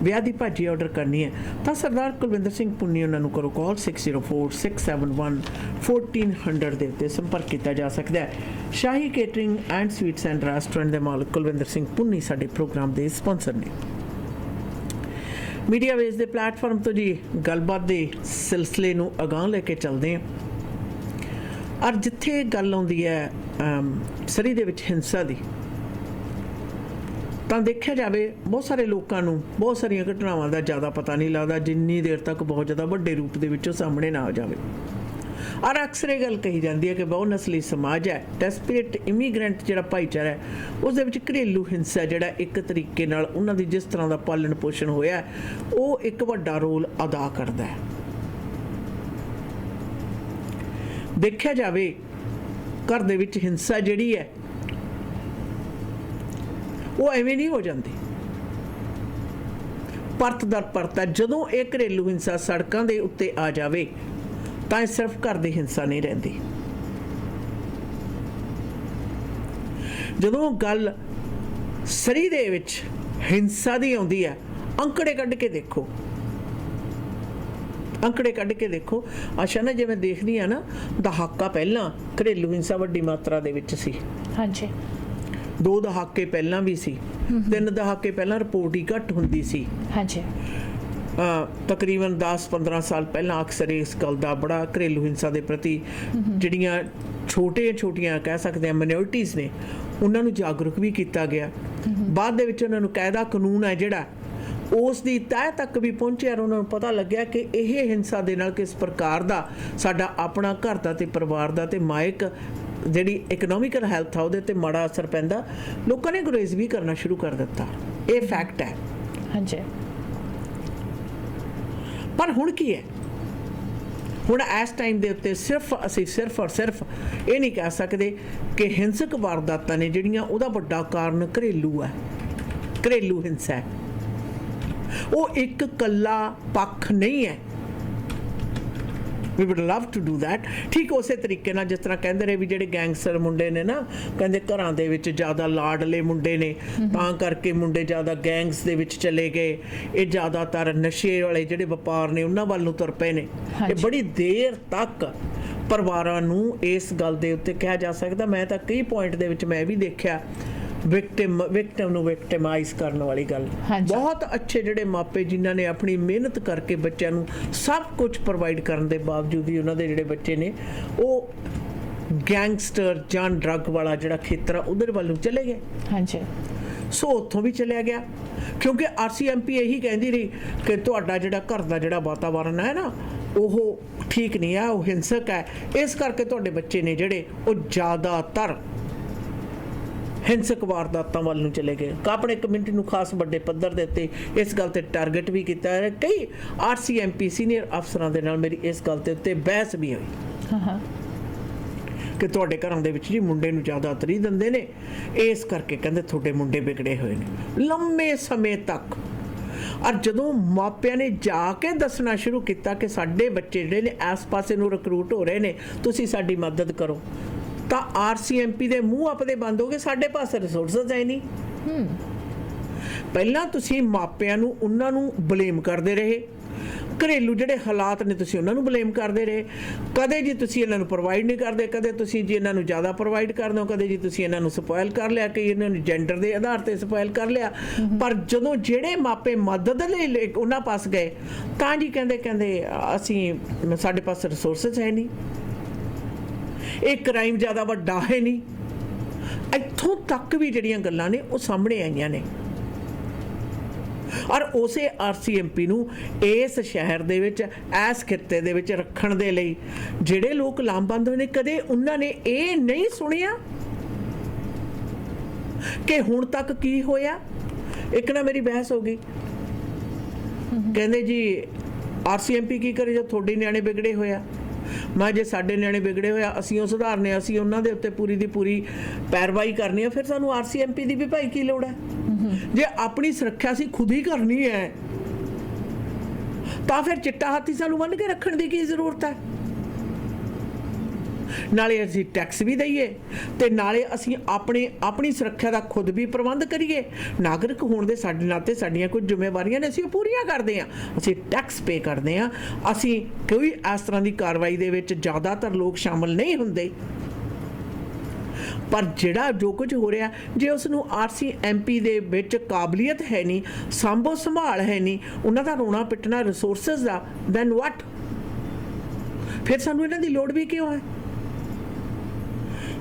ਵਿਆਹ ਦੀ ਭਾਜੀ ਆਰਡਰ ਕਰਨੀ ਹੈ ਤਾਂ ਸਰਦਾਰ ਕੁਲਵਿੰਦਰ ਸਿੰਘ ਪੁੰਨੀ ਉਹਨਾਂ ਨੂੰ ਕਰੋ ਕਾਲ 6046711400 ਦੇ ਉੱਤੇ ਸੰਪਰਕ ਕੀਤਾ ਜਾ ਸਕਦਾ ਹੈ। Shahi catering and sweets and restaurant ਦੇ ਮਾਲਕ ਕੁਲਵਿੰਦਰ ਸਿੰਘ ਪੁੰਨੀ ਸਾਡੇ ਪ੍ਰੋਗਰਾਮ ਦੇ ਸਪਾਂਸਰ ਨੇ। ਮੀਡੀਆ ਵੇਸ ਦੇ ਪਲੇਟਫਾਰਮ ਤੋਂ ਜੀ ਗੱਲਬਾਤ ਦੇ ਸਿਲਸਿਲੇ ਨੂੰ ਅਗਾਂਹ ਲੈ ਕੇ ਚੱਲਦੇ ਹਾਂ। ਔਰ ਜਿੱਥੇ ਗੱਲ ਆਉਂਦੀ ਹੈ ਸਰੀ ਦੇ ਵਿੱਚ ਹਿੰਸਾ ਦੀ ਤਾਂ ਦੇਖਿਆ ਜਾਵੇ ਬਹੁਤ ਸਾਰੇ ਲੋਕਾਂ ਨੂੰ ਬਹੁਤ ਸਾਰੀਆਂ ਘਟਨਾਵਾਂ ਦਾ ਜ਼ਿਆਦਾ ਪਤਾ ਨਹੀਂ ਲੱਗਦਾ ਜਿੰਨੀ ਦੇਰ ਤੱਕ ਬਹੁਤ ਜ਼ਿਆਦਾ ਵੱਡੇ ਰੂਪ ਦੇ ਵਿੱਚੋਂ ਸਾਹਮਣੇ ਨਾ ਆ ਜਾਵੇ। ਔਰ ਅਕਸਰ ਇਹ ਗੱਲ ਕਹੀ ਜਾਂਦੀ ਹੈ ਕਿ ਬਹੁ ਨਸਲੀ ਸਮਾਜ ਹੈ, ਡੈਸਪਰੇਟ ਇਮੀਗ੍ਰੈਂਟ ਜਿਹੜਾ ਭਾਈਚਾਰਾ ਹੈ ਉਸ ਦੇ ਵਿੱਚ ਘਰੇਲੂ ਹਿੰਸਾ ਜਿਹੜਾ ਇੱਕ ਤਰੀਕੇ ਨਾਲ ਉਹਨਾਂ ਦੀ ਜਿਸ ਤਰ੍ਹਾਂ ਦਾ ਪਾਲਣ ਪੋਸ਼ਣ ਹੋਇਆ ਉਹ ਇੱਕ ਵੱਡਾ ਰੋਲ ਅਦਾ ਕਰਦਾ ਹੈ। ਦੇਖਿਆ ਜਾਵੇ ਘਰ ਦੇ ਵਿੱਚ ਹਿੰਸਾ ਜਿਹੜੀ ਹੈ ਉਹ ਐਵੇਂ ਨਹੀਂ ਹੋ ਜਾਂਦੀ, ਪਰਤ ਦਰ ਪਰਤ ਹੈ। ਜਦੋਂ ਇਹ ਘਰੇਲੂ ਹਿੰਸਾ ਸੜਕਾਂ ਦੇ ਉੱਤੇ ਆ ਜਾਵੇ ਤਾਂ ਇਹ ਸਿਰਫ ਘਰ ਦੀ ਹਿੰਸਾ ਨਹੀਂ ਰਹਿੰਦੀ। ਜਦੋਂ ਗੱਲ ਸਰੀ ਦੇ ਵਿੱਚ ਹਿੰਸਾ ਦੀ ਆਉਂਦੀ ਹੈ, ਅੰਕੜੇ ਕੱਢ ਕੇ ਦੇਖੋ, ਅੰਕੜੇ ਕੱਢ ਕੇ ਦੇਖੋ। ਆਸ਼ਾ ਨਾ ਜਿਵੇਂ ਦੇਖਦੀ ਆ ਨਾ, ਦਹਾਕਾ ਪਹਿਲਾਂ ਘਰੇਲੂ ਹਿੰਸਾ ਵੱਡੀ ਮਾਤਰਾ ਦੇ ਵਿੱਚ ਸੀ। ਹਾਂਜੀ, 2 ਦਹਾਕੇ ਪਹਿਲਾਂ ਵੀ ਸੀ, 3 ਦਹਾਕੇ ਪਹਿਲਾਂ ਰਿਪੋਰਟ ਹੀ ਘੱਟ ਹੁੰਦੀ ਸੀ। ਹਾਂਜੀ, ਤਕਰੀਬਨ 10-15 ਸਾਲ ਪਹਿਲਾਂ ਅਕਸਰ ਇਸ ਗੱਲ ਦਾ ਬੜਾ ਘਰੇਲੂ ਹਿੰਸਾ ਦੇ ਪ੍ਰਤੀ ਜਿਹੜੀਆਂ ਛੋਟੀਆਂ ਕਹਿ ਸਕਦੇ ਹਾਂ ਮਾਈਨੋਰਟੀਜ਼ ਨੇ ਉਹਨਾਂ ਨੂੰ ਜਾਗਰੂਕ ਵੀ ਕੀਤਾ ਗਿਆ। ਬਾਅਦ ਦੇ ਵਿੱਚ ਉਹਨਾਂ ਨੂੰ ਕਾਇਦਾ ਕਾਨੂੰਨ ਹੈ ਜਿਹੜਾ ਉਸ ਦੀ ਤਹਿ ਤੱਕ ਵੀ ਪਹੁੰਚਿਆ ਔਰ ਉਹਨਾਂ ਨੂੰ ਪਤਾ ਲੱਗਿਆ ਕਿ ਇਹ ਹਿੰਸਾ ਦੇ ਨਾਲ ਕਿਸ ਪ੍ਰਕਾਰ ਦਾ ਸਾਡਾ ਆਪਣਾ ਘਰ ਦਾ ਤੇ ਪਰਿਵਾਰ ਦਾ ਤੇ ਮਾਇਕ ਜਿਹੜੀ ਇਕਨੋਮਿਕਲ ਹੈਲਥ ਆ ਉਹਦੇ ਤੇ ਮਾੜਾ ਅਸਰ ਪੈਂਦਾ। ਲੋਕਾਂ ਨੇ ਗੁਰੇਜ਼ ਵੀ ਕਰਨਾ ਸ਼ੁਰੂ ਕਰ ਦਿੱਤਾ, ਇਹ ਫੈਕਟ ਹੈ। ਹਾਂਜੀ, ਪਰ ਹੁਣ ਕੀ ਹੈ, ਹੁਣ ਇਸ ਟਾਈਮ ਦੇ ਉੱਤੇ ਅਸੀਂ ਸਿਰਫ ਇਹ ਨਹੀਂ ਕਹਿ ਸਕਦੇ ਕਿ ਹਿੰਸਕ ਵਾਰਦਾਤਾਂ ਨੇ ਜਿਹੜੀਆਂ ਉਹਦਾ ਵੱਡਾ ਕਾਰਨ ਘਰੇਲੂ ਹੈ, ਘਰੇਲੂ ਹਿੰਸਾ ਹੈ। ਉਹ ਇੱਕ ਇਕੱਲਾ ਪੱਖ ਨਹੀਂ ਹੈ। we would love to do that। ਠੀਕ ਉਸੇ ਤਰੀਕੇ ਨਾਲ ਜਿਸ ਤਰ੍ਹਾਂ ਕਹਿੰਦੇ ਰਹੇ ਵੀ ਜਿਹੜੇ ਗੈਂਗਸਟਰ ਮੁੰਡੇ ਨੇ ਨਾ, ਕਹਿੰਦੇ ਘਰਾਂ ਦੇ ਵਿੱਚ ਜ਼ਿਆਦਾ ਲਾਡਲੇ ਮੁੰਡੇ ਨੇ ਤਾਂ ਕਰਕੇ ਮੁੰਡੇ ਜ਼ਿਆਦਾ ਗੈਂਗਸ ਦੇ ਵਿੱਚ ਚਲੇ ਗਏ, ਇਹ ਜ਼ਿਆਦਾਤਰ ਨਸ਼ੇ ਵਾਲੇ ਜਿਹੜੇ ਵਪਾਰ ਨੇ ਉਹਨਾਂ ਵੱਲ ਨੂੰ ਤੁਰ ਪਏ ਨੇ। ਇਹ ਬੜੀ ਦੇਰ ਤੱਕ ਪਰਿਵਾਰਾਂ ਨੂੰ ਇਸ ਗੱਲ ਦੇ ਉੱਤੇ ਕਿਹਾ ਜਾ ਸਕਦਾ। ਮੈਂ ਤਾਂ ਕਈ ਪੁਆਇੰਟ ਦੇ ਵਿੱਚ ਮੈਂ ਵੀ ਦੇਖਿਆ ਵਿਕਟਿਮ ਨੂੰ ਵਿਕਟਿਮਾਈਜ਼ ਕਰਨ ਵਾਲੀ ਗੱਲ। ਬਹੁਤ ਅੱਛੇ ਜਿਹੜੇ ਮਾਪੇ ਜਿਨ੍ਹਾਂ ਨੇ ਆਪਣੀ ਮਿਹਨਤ ਕਰਕੇ ਬੱਚਿਆਂ ਨੂੰ ਸਭ ਕੁਝ ਪ੍ਰੋਵਾਈਡ ਕਰਨ ਦੇ ਬਾਵਜੂਦ ਵੀ ਉਹਨਾਂ ਦੇ ਜਿਹੜੇ ਬੱਚੇ ਨੇ ਉਹ ਗੈਂਗਸਟਰ ਜਾਂ ਡਰੱਗ ਵਾਲਾ ਜਿਹੜਾ ਖੇਤਰ ਆ ਉਧਰ ਵੱਲ ਨੂੰ ਚਲੇ ਗਏ। ਹਾਂਜੀ, ਸੋ ਉੱਥੋਂ ਵੀ ਚਲਿਆ ਗਿਆ ਕਿਉਂਕਿ RCMP ਇਹੀ ਕਹਿੰਦੀ ਰਹੀ ਕਿ ਤੁਹਾਡਾ ਜਿਹੜਾ ਘਰ ਦਾ ਜਿਹੜਾ ਵਾਤਾਵਰਨ ਹੈ ਨਾ ਉਹ ਠੀਕ ਨਹੀਂ ਆ, ਉਹ ਹਿੰਸਕ ਹੈ। ਇਸ ਕਰਕੇ ਤੁਹਾਡੇ ਬੱਚੇ ਨੇ ਜਿਹੜੇ ਉਹ ਜ਼ਿਆਦਾਤਰ ਹਿੰਸਕ ਵਾਰਦਾਤਾਂ ਵੱਲ ਨੂੰ ਚਲੇ ਗਏ। ਆਪਣੇ ਕਮਿਊਨਿਟੀ ਨੂੰ ਖਾਸ ਵੱਡੇ ਪੱਧਰ ਦੇ ਉੱਤੇ ਇਸ ਗੱਲ ਤੇ ਟਾਰਗੇਟ ਵੀ ਕੀਤਾ ਹੈ। ਕਈ RCMP ਸੀਨੀਅਰ ਅਫਸਰਾਂ ਦੇ ਨਾਲ ਮੇਰੀ ਇਸ ਗੱਲ ਦੇ ਉੱਤੇ ਬਹਿਸ ਵੀ ਹੋਈ ਕਿ ਤੁਹਾਡੇ ਘਰਾਂ ਦੇ ਵਿੱਚ ਜੀ ਮੁੰਡੇ ਨੂੰ ਜ਼ਿਆਦਾ ਤਰਜੀਹ ਦਿੰਦੇ ਨੇ, ਇਸ ਕਰਕੇ ਕਹਿੰਦੇ ਤੁਹਾਡੇ ਮੁੰਡੇ ਵਿਗੜੇ ਹੋਏ ਨੇ ਲੰਮੇ ਸਮੇਂ ਤੱਕ। ਔਰ ਜਦੋਂ ਮਾਪਿਆਂ ਨੇ ਜਾ ਕੇ ਦੱਸਣਾ ਸ਼ੁਰੂ ਕੀਤਾ ਕਿ ਸਾਡੇ ਬੱਚੇ ਜਿਹੜੇ ਨੇ ਇਸ ਪਾਸੇ ਨੂੰ ਰਿਕਰੂਟ ਹੋ ਰਹੇ ਨੇ, ਤੁਸੀਂ ਸਾਡੀ ਮਦਦ ਕਰੋ, ਤਾਂ RCMP ਦੇ ਮੂੰਹ ਆਪਦੇ ਬੰਦ ਹੋ ਗਏ। ਸਾਡੇ ਪਾਸ ਰਿਸੋਰਸਸ ਹੈ ਨਹੀਂ। ਪਹਿਲਾਂ ਤੁਸੀਂ ਮਾਪਿਆਂ ਨੂੰ ਉਹਨਾਂ ਨੂੰ ਬਲੇਮ ਕਰਦੇ ਰਹੇ, ਘਰੇਲੂ ਜਿਹੜੇ ਹਾਲਾਤ ਨੇ ਤੁਸੀਂ ਉਹਨਾਂ ਨੂੰ ਬਲੇਮ ਕਰਦੇ ਰਹੇ। ਕਦੇ ਜੀ ਤੁਸੀਂ ਇਹਨਾਂ ਨੂੰ ਪ੍ਰੋਵਾਈਡ ਨਹੀਂ ਕਰਦੇ, ਕਦੇ ਤੁਸੀਂ ਜੀ ਇਹਨਾਂ ਨੂੰ ਜ਼ਿਆਦਾ ਪ੍ਰੋਵਾਈਡ ਕਰਦੇ ਹੋ, ਕਦੇ ਜੀ ਤੁਸੀਂ ਇਹਨਾਂ ਨੂੰ ਸਪੋਇਲ ਕਰ ਲਿਆ, ਕਿ ਇਹਨਾਂ ਨੂੰ ਜੈਂਡਰ ਦੇ ਆਧਾਰ ਤੇ ਸਪੋਇਲ ਕਰ ਲਿਆ। ਪਰ ਜਦੋਂ ਜਿਹੜੇ ਮਾਪੇ ਮਦਦ ਲਈ ਉਹਨਾਂ ਪਾਸ ਗਏ ਤਾਂ ਜੀ ਕਹਿੰਦੇ ਅਸੀਂ ਸਾਡੇ ਪਾਸ ਰਿਸੋਰਸਸ ਹੈ ਨਹੀਂ, ਇਹ ਕ੍ਰਾਈਮ ਜ਼ਿਆਦਾ ਵੱਡਾ ਹੈ ਨਹੀਂ। ਇੱਥੋਂ ਤੱਕ ਵੀ ਜਿਹੜੀਆਂ ਗੱਲਾਂ ਨੇ ਉਹ ਸਾਹਮਣੇ ਆਈਆਂ ਨੇ। ਔਰ ਉਸੇ RCMP ਨੂੰ ਇਸ ਸ਼ਹਿਰ ਦੇ ਵਿੱਚ, ਇਸ ਖਿੱਤੇ ਦੇ ਵਿੱਚ ਰੱਖਣ ਦੇ ਲਈ ਜਿਹੜੇ ਲੋਕ ਲਾਮਬੰਦ ਹੋਏ ਨੇ, ਕਦੇ ਉਹਨਾਂ ਨੇ ਇਹ ਨਹੀਂ ਸੁਣਿਆ ਕਿ ਹੁਣ ਤੱਕ ਕੀ ਹੋਇਆ। ਇੱਕ ਨਾ ਮੇਰੀ ਬਹਿਸ ਹੋ ਗਈ, ਕਹਿੰਦੇ ਜੀ RCMP ਕੀ ਕਰੇ ਜੇ ਤੁਹਾਡੇ ਨਿਆਣੇ ਵਿਗੜੇ ਹੋਇਆ। ਮੈਂ ਜੇ ਸਾਡੇ ਨਿਆਣੇ ਵਿਗੜੇ ਹੋਇਆ ਅਸੀਂ ਉਹ ਸੁਧਾਰਨੇ, ਅਸੀਂ ਉਹਨਾਂ ਦੇ ਉੱਤੇ ਪੂਰੀ ਦੀ ਪੂਰੀ ਪੈਰਵਾਈ ਕਰਨੀ ਆ, ਫਿਰ ਸਾਨੂੰ RCMP ਦੀ ਵੀ ਭਾਈ ਕੀ ਲੋੜ ਹੈ। ਜੇ ਆਪਣੀ ਸੁਰੱਖਿਆ ਅਸੀਂ ਖੁਦ ਹੀ ਕਰਨੀ ਹੈ ਤਾਂ ਫਿਰ ਚਿੱਟਾ ਹਾਥੀ ਸਾਨੂੰ ਬੰਨ੍ਹ ਕੇ ਰੱਖਣ ਦੀ ਕੀ ਜ਼ਰੂਰਤ ਹੈ। ਨਾਲੇ ਅਸੀਂ ਟੈਕਸ ਵੀ ਦਈਏ ਤੇ ਨਾਲੇ ਅਸੀਂ ਆਪਣੀ ਸੁਰੱਖਿਆ ਦਾ ਖੁਦ ਵੀ ਪ੍ਰਬੰਧ ਕਰੀਏ। ਨਾਗਰਿਕ ਹੋਣ ਦੇ ਸਾਡੇ ਨਾਤੇ ਸਾਡੀਆਂ ਕੁਝ ਜ਼ਿੰਮੇਵਾਰੀਆਂ ਨੇ, ਅਸੀਂ ਉਹ ਪੂਰੀਆਂ ਕਰਦੇ ਹਾਂ। ਅਸੀਂ ਟੈਕਸ ਪੇ ਕਰਦੇ ਹਾਂ। ਅਸੀਂ ਕੋਈ ਇਸ ਤਰ੍ਹਾਂ ਦੀ ਕਾਰਵਾਈ ਦੇ ਵਿੱਚ ਜ਼ਿਆਦਾਤਰ ਲੋਕ ਸ਼ਾਮਲ ਨਹੀਂ ਹੁੰਦੇ। ਪਰ ਜਿਹੜਾ ਜੋ ਕੁਝ ਹੋ ਰਿਹਾ, ਜੇ ਉਸ ਨੂੰ RCMP ਦੇ ਵਿੱਚ ਕਾਬਲੀਅਤ ਹੈ ਨਹੀਂ, ਸਾਂਭੋ ਸੰਭਾਲ ਹੈ ਨਹੀਂ, ਉਹਨਾਂ ਦਾ ਰੋਣਾ ਪਿੱਟਣਾ ਰਿਸੋਰਸਸ ਦਾ, ਦੈਨ ਵਾਟ। ਫਿਰ ਸਾਨੂੰ ਇਹਨਾਂ ਦੀ ਲੋੜ ਵੀ ਕਿਉਂ ਹੈ।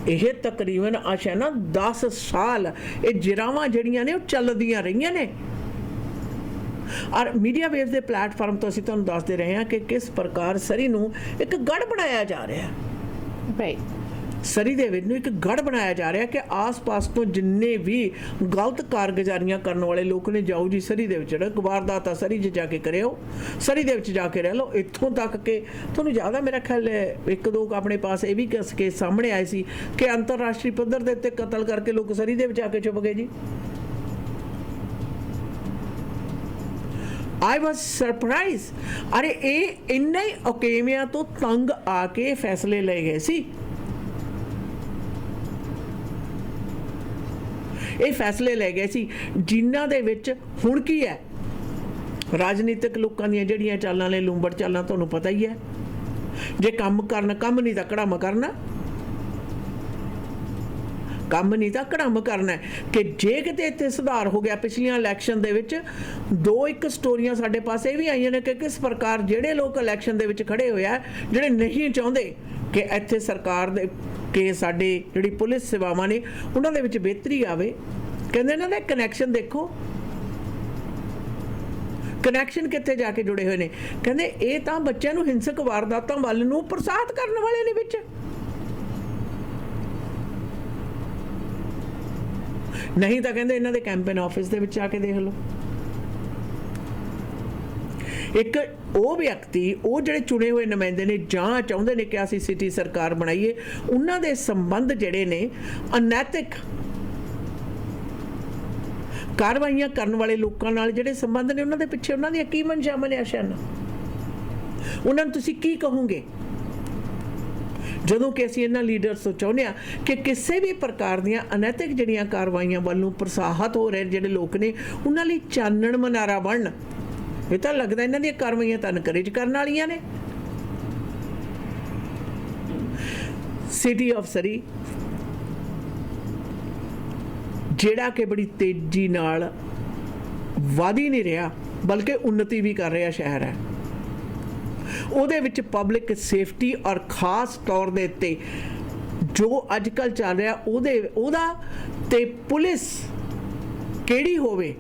ਇਹ ਤਕਰੀਬਨ ਆਸ਼ਾ ਨਾ 10 ਸਾਲ ਇਹ ਜਿਰਾਵਾਂ ਜਿਹੜੀਆਂ ਨੇ ਉਹ ਚੱਲਦੀਆਂ ਰਹੀਆਂ ਨੇ। ਔਰ ਮੀਡੀਆ ਵੇਵ ਦੇ ਪਲੇਟਫਾਰਮ ਤੋਂ ਅਸੀਂ ਤੁਹਾਨੂੰ ਦੱਸਦੇ ਰਹੇ ਹਾਂ ਕਿ ਕਿਸ ਪ੍ਰਕਾਰ ਸਰੀ ਨੂੰ ਇੱਕ ਗੜ ਬਣਾਇਆ ਜਾ ਰਿਹਾ। Right. ਸਰੀ ਦੇ ਵਿੱਚ ਨੂੰ ਇੱਕ ਗੜ ਬਣਾਇਆ ਜਾ ਰਿਹਾ ਕਿ ਆਸ-ਪਾਸ ਤੋਂ ਜਿੰਨੇ ਵੀ ਗਲਤ ਕਾਰਗੁਜ਼ਾਰੀਆਂ ਕਰਨ ਵਾਲੇ ਲੋਕ ਨੇ, ਜਾਓ ਜੀ ਸਰੀ ਦੇ ਵਿੱਚ ਜਿਹੜਾ ਵਾਰਦਾਤ ਆ ਸਰੀ 'ਚ ਜਾ ਕੇ ਕਰਿਓ, ਸਰੀ ਦੇ ਵਿੱਚ ਜਾ ਕੇ ਰਹਿ ਲਓ। ਇੱਥੋਂ ਤੱਕ ਕਿ ਤੁਹਾਨੂੰ ਜ਼ਿਆਦਾ ਮੇਰਾ ਖਿਆਲ ਇੱਕ ਦੋ ਆਪਣੇ ਪਾਸ ਇਹ ਵੀ ਕੇਸ ਸਾਹਮਣੇ ਆਏ ਸੀ ਕਿ ਅੰਤਰਰਾਸ਼ਟਰੀ ਪੱਧਰ ਦੇ ਉੱਤੇ ਕਤਲ ਕਰਕੇ ਲੋਕ ਸਰੀ ਦੇ ਵਿੱਚ ਆ ਕੇ ਛੁਪ ਗਏ ਜੀ। I was surprised। ਅਰੇ ਇਹ ਇੰਨੇ ਹੀ ਔਕੇਵਿਆਂ ਤੋਂ ਤੰਗ ਆ ਕੇ ਫੈਸਲੇ ਲਏ ਗਏ ਸੀ। ਇਹ ਫੈਸਲੇ ਲੈ ਗਏ ਸੀ ਜਿਨ੍ਹਾਂ ਦੇ ਵਿੱਚ ਹੁਣ ਕੀ ਹੈ, ਰਾਜਨੀਤਿਕ ਲੋਕਾਂ ਦੀਆਂ ਜਿਹੜੀਆਂ ਚਾਲਾਂ ਨੇ, ਲੂੰਬੜ ਚਾਲਾਂ, ਤੁਹਾਨੂੰ ਪਤਾ ਹੀ ਹੈ। ਜੇ ਕੰਮ ਕਰਨ, ਕੰਮ ਨਹੀਂ ਤਾਂ ਕੜਮ ਕਰਨਾ, ਕੰਮ ਨਹੀਂ ਤਾਂ ਕੜਮ ਕਰਨਾ। ਕਿ ਜੇ ਕਿਤੇ ਇੱਥੇ ਸੁਧਾਰ ਹੋ ਗਿਆ ਪਿਛਲੀਆਂ ਇਲੈਕਸ਼ਨ ਦੇ ਵਿੱਚ, ਇੱਕ ਸਟੋਰੀਆਂ ਸਾਡੇ ਪਾਸ ਇਹ ਵੀ ਆਈਆਂ ਨੇ ਕਿ ਕਿਸ ਪ੍ਰਕਾਰ ਜਿਹੜੇ ਲੋਕ ਇਲੈਕਸ਼ਨ ਦੇ ਵਿੱਚ ਖੜੇ ਹੋਇਆ, ਜਿਹੜੇ ਨਹੀਂ ਚਾਹੁੰਦੇ ਕਿ ਇੱਥੇ ਸਰਕਾਰ ਦੇ ਕਿ ਸਾਡੀ ਜਿਹੜੀ ਪੁਲਿਸ ਸੇਵਾਵਾਂ ਨੇ ਉਹਨਾਂ ਦੇ ਵਿੱਚ ਬਿਹਤਰੀ ਆਵੇ, ਕਹਿੰਦੇ ਇਹਨਾਂ ਦਾ ਕਨੈਕਸ਼ਨ ਦੇਖੋ, ਕਨੈਕਸ਼ਨ ਕਿੱਥੇ ਜਾ ਕੇ ਜੁੜੇ ਹੋਏ ਨੇ। ਕਹਿੰਦੇ ਇਹ ਤਾਂ ਬੱਚਿਆਂ ਨੂੰ ਹਿੰਸਕ ਵਾਰਦਾਤਾਂ ਵੱਲ ਨੂੰ ਪ੍ਰਸਾਰਿਤ ਕਰਨ ਵਾਲੇ ਨੇ ਵਿੱਚ। ਨਹੀਂ ਤਾਂ ਕਹਿੰਦੇ ਇਹਨਾਂ ਦੇ ਕੈਂਪੇਨ ਆਫਿਸ ਦੇ ਵਿੱਚ ਆ ਕੇ ਦੇਖ ਲਓ। ਇੱਕ ਉਹ ਵਿਅਕਤੀ, ਉਹ ਜਿਹੜੇ ਚੁਣੇ ਹੋਏ ਨੁਮਾਇੰਦੇ ਨੇ ਜਾਂ ਚਾਹੁੰਦੇ ਨੇ ਕਿ ਅਸੀਂ ਸਿਟੀ ਸਰਕਾਰ ਬਣਾਈਏ, ਉਹਨਾਂ ਦੇ ਸੰਬੰਧ ਜਿਹੜੇ ਨੇ ਅਨੈਤਿਕ ਕਾਰਵਾਈਆਂ ਕਰਨ ਵਾਲੇ ਲੋਕਾਂ ਨਾਲ ਜਿਹੜੇ ਸੰਬੰਧ ਨੇ, ਉਹਨਾਂ ਦੇ ਪਿੱਛੇ ਉਹਨਾਂ ਦੀਆਂ ਕੀ ਮਨਸ਼ਾਵਾਂ ਨੇ ਆਸ਼ਾਨਾ, ਉਹਨਾਂ ਨੂੰ ਤੁਸੀਂ ਕੀ ਕਹੋਗੇ। ਜਦੋਂ ਕਿ ਅਸੀਂ ਇਹਨਾਂ ਲੀਡਰਸ ਤੋਂ ਚਾਹੁੰਦੇ ਹਾਂ ਕਿ ਕਿਸੇ ਵੀ ਪ੍ਰਕਾਰ ਦੀਆਂ ਅਨੈਤਿਕ ਜਿਹੜੀਆਂ ਕਾਰਵਾਈਆਂ ਵੱਲ ਨੂੰ ਪ੍ਰਸਾਹਿਤ ਹੋ ਰਹੇ ਜਿਹੜੇ ਲੋਕ ਨੇ, ਉਹਨਾਂ ਲਈ ਚਾਨਣ ਮਨਾਰਾ ਬਣਨ। ਇਹ ਤਾਂ ਲੱਗਦਾ ਇਹਨਾਂ ਦੀਆਂ ਕਾਰਵਾਈਆਂ ਤਾਂ ਇਨਕਰੇਜ ਕਰਨ ਵਾਲੀਆਂ ਨੇ। ਸਿਟੀ ਆਫ ਸਰੀ ਜਿਹੜਾ ਕਿ ਬੜੀ ਤੇਜ਼ੀ ਨਾਲ ਵਧ ਹੀ ਨਹੀਂ ਰਿਹਾ ਬਲਕਿ ਉન્નਤੀ ਵੀ ਕਰ ਰਿਹਾ ਸ਼ਹਿਰ ਹੈ, ਉਹਦੇ ਵਿੱਚ ਪਬਲਿਕ ਸੇਫਟੀ ਔਰ ਖਾਸ ਤੌਰ ਦੇ ਉੱਤੇ ਜੋ ਅੱਜ ਕੱਲ੍ਹ ਚੱਲ ਰਿਹਾ ਉਹਦਾ ਤੇ ਪੁਲਿਸ ਕਿਹੜੀ ਹੋਵੇ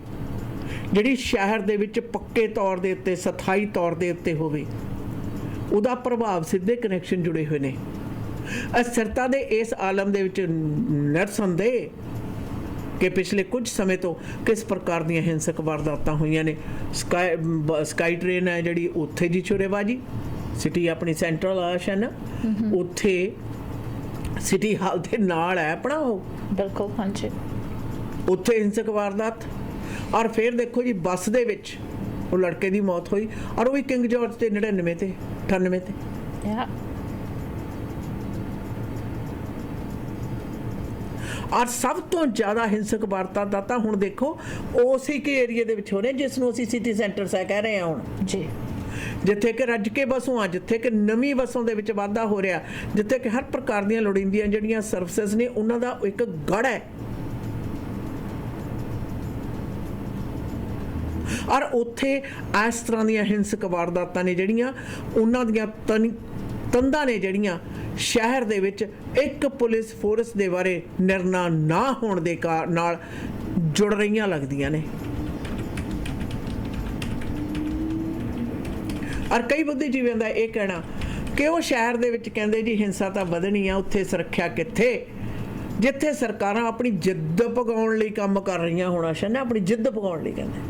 ਜਿਹੜੀ ਸ਼ਹਿਰ ਦੇ ਵਿੱਚ ਪੱਕੇ ਤੌਰ ਦੇ ਉੱਤੇ, ਸਥਾਈ ਤੌਰ ਦੇ ਉੱਤੇ ਹੋਵੇ, ਉਹਦਾ ਪ੍ਰਭਾਵ ਸਿੱਧੇ ਕਨੈਕਸ਼ਨ ਜੁੜੇ ਹੋਏ ਨੇ। ਅਸਥਿਰਤਾ ਦੇ ਇਸ ਆਲਮ ਦੇ ਵਿੱਚ ਨਿਰਸੰਦੇਹ ਕਿ ਪਿਛਲੇ ਕੁਝ ਸਮੇਂ ਤੋਂ ਕਿਸ ਪ੍ਰਕਾਰ ਦੀਆਂ ਹਿੰਸਕ ਵਾਰਦਾਤਾਂ ਹੋਈਆਂ ਨੇ। ਸਕਾਈ ਟ੍ਰੇਨ ਹੈ ਜਿਹੜੀ, ਉੱਥੇ ਜੀ ਛੁਰੇਬਾਜੀ, ਸਿਟੀ ਆਪਣੀ ਸੈਂਟਰਲ ਆਸ਼ ਹੈ ਨਾ, ਉੱਥੇ ਸਿਟੀ ਹਾਲ ਦੇ ਨਾਲ ਹੈ ਆਪਣਾ ਉਹ, बिल्कुल हाँ जी। ਉੱਥੇ ਹਿੰਸਕ ਵਾਰਦਾਤ। ਔਰ ਫਿਰ ਦੇਖੋ ਜੀ ਬੱਸ ਦੇ ਵਿੱਚ ਉਹ ਲੜਕੇ ਦੀ ਮੌਤ ਹੋਈ, ਔਰ ਉਹ ਵੀ ਕਿੰਗ ਜਾਰਜ ਤੇ 99 ਤੇ 98 ਤੇ। Yeah. ਔਰ ਸਭ ਤੋਂ ਜ਼ਿਆਦਾ ਹਿੰਸਕ ਵਾਰਦਾਤਾਂ ਤਾਂ ਹੁਣ ਦੇਖੋ ਉਸੇ ਕੇ ਏਰੀਏ ਦੇ ਵਿੱਚ ਹੋ ਰਹੇ ਜਿਸ ਨੂੰ ਅਸੀਂ ਸਿਟੀ ਸੈਂਟਰ ਸਾ ਕਹਿ ਰਹੇ ਹਾਂ ਹੁਣ, जी ਜਿੱਥੇ ਕਿ ਰੱਜ ਕੇ ਬੱਸਾਂ, ਜਿੱਥੇ ਕਿ ਨਵੀਂ ਬੱਸਾਂ ਦੇ ਵਿੱਚ ਵਾਧਾ ਹੋ ਰਿਹਾ, ਜਿੱਥੇ ਕਿ ਹਰ ਪ੍ਰਕਾਰ ਦੀਆਂ ਲੋੜੀਂਦੀਆਂ ਜਿਹੜੀਆਂ ਸਰਵਿਸਿਜ਼ ਨੇ ਉਹਨਾਂ ਦਾ ਇੱਕ ਗੜ੍ਹ ਹੈ। ਔਰ ਉੱਥੇ ਇਸ ਤਰ੍ਹਾਂ ਦੀਆਂ ਹਿੰਸਕ ਵਾਰਦਾਤਾਂ ਨੇ ਜਿਹੜੀਆਂ ਉਹਨਾਂ ਦੀਆਂ ਤੰਦਾਂ ਨੇ ਜਿਹੜੀਆਂ ਸ਼ਹਿਰ ਦੇ ਵਿੱਚ ਇੱਕ ਪੁਲਿਸ ਫੋਰਸ ਦੇ ਬਾਰੇ ਨਿਰਣਾ ਨਾ ਹੋਣ ਦੇ ਨਾਲ ਜੁੜ ਰਹੀਆਂ ਲੱਗਦੀਆਂ ਨੇ। ਔਰ ਕਈ ਬੁੱਧੀਜੀਵੀਆਂ ਦਾ ਇਹ ਕਹਿਣਾ ਕਿ ਉਹ ਸ਼ਹਿਰ ਦੇ ਵਿੱਚ ਕਹਿੰਦੇ ਜੀ ਹਿੰਸਾ ਤਾਂ ਵਧਣੀ ਆ, ਉੱਥੇ ਸੁਰੱਖਿਆ ਕਿੱਥੇ, ਜਿੱਥੇ ਸਰਕਾਰਾਂ ਆਪਣੀ ਜਿੱਦ ਪਗਾਉਣ ਲਈ ਕੰਮ ਕਰ ਰਹੀਆਂ ਹੋਣਾ ਸ਼ਨਾ, ਆਪਣੀ ਜਿੱਦ ਪਗਾਉਣ ਲਈ ਕਹਿੰਦੇ।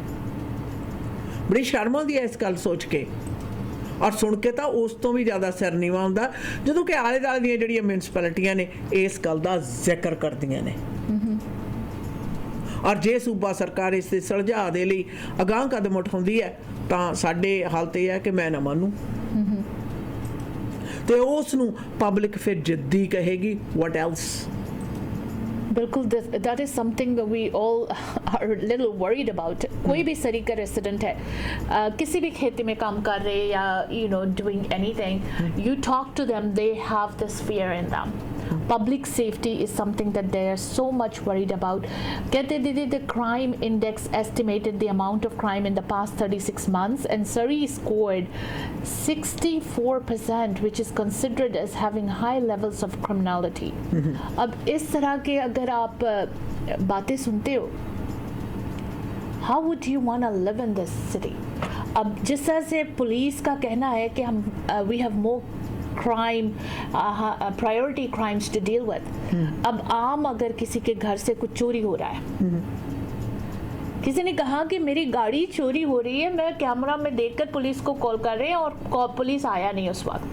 ਬੜੀ ਸ਼ਰਮ ਆਉਂਦੀ ਹੈ ਇਸ ਗੱਲ ਸੋਚ ਕੇ, ਔਰ ਸੁਣ ਕੇ ਤਾਂ ਉਸ ਤੋਂ ਵੀ ਜ਼ਿਆਦਾ ਸਿਰ ਨੀਵਾਂ ਹੁੰਦਾ ਜਦੋਂ ਕਿ ਆਲੇ ਦੁਆਲੇ ਦੀਆਂ ਜਿਹੜੀਆਂ ਮਿਊਨਿਸਪੈਲਿਟੀਆਂ ਨੇ ਇਸ ਗੱਲ ਦਾ ਜ਼ਿਕਰ ਕਰਦੀਆਂ ਨੇ। ਔਰ ਜੇ ਸੂਬਾ ਸਰਕਾਰ ਇਸ ਦੇ ਸੁਲਝਾਅ ਦੇ ਲਈ ਅਗਾਂਹ ਕਦਮ ਉਠਾਉਂਦੀ ਹੈ ਤਾਂ ਸਾਡੇ ਹਾਲਤ ਇਹ ਹੈ ਕਿ ਮੈਂ ਨਾ ਮੰਨੂ, ਤੇ ਉਸ ਨੂੰ ਪਬਲਿਕ ਫਿਰ ਜਿੱਦੀ ਕਹੇਗੀ। ਵਾਟ ਐਲਸ? बिल्कुल, that is something that we all are a little worried about. कोई भी सरी का रेसिडेंट है, किसी भी खेती में काम कर रहे या doing anything, you talk to them, they have this fear in them. Public safety is something that they are so much worried about. कहते दीदी, the crime index estimated the amount of crime in the past 36 months, and Surrey scored 64%, which is considered as having high levels of criminality. अब इस तरह के अगर आप बातें सुनते हो, how would you want to live in this city? अब जिस तरह से पुलिस का कहना है कि हम we have more crime, priority crimes to deal with. अब आम अगर किसी के घर से कुछ चोरी हो रहा है, किसी ने कहा कि मेरी गाड़ी चोरी हो रही है, मैं कैमरा में देखकर पुलिस को कॉल कर रहे हैं और पुलिस आया नहीं उस वक्त,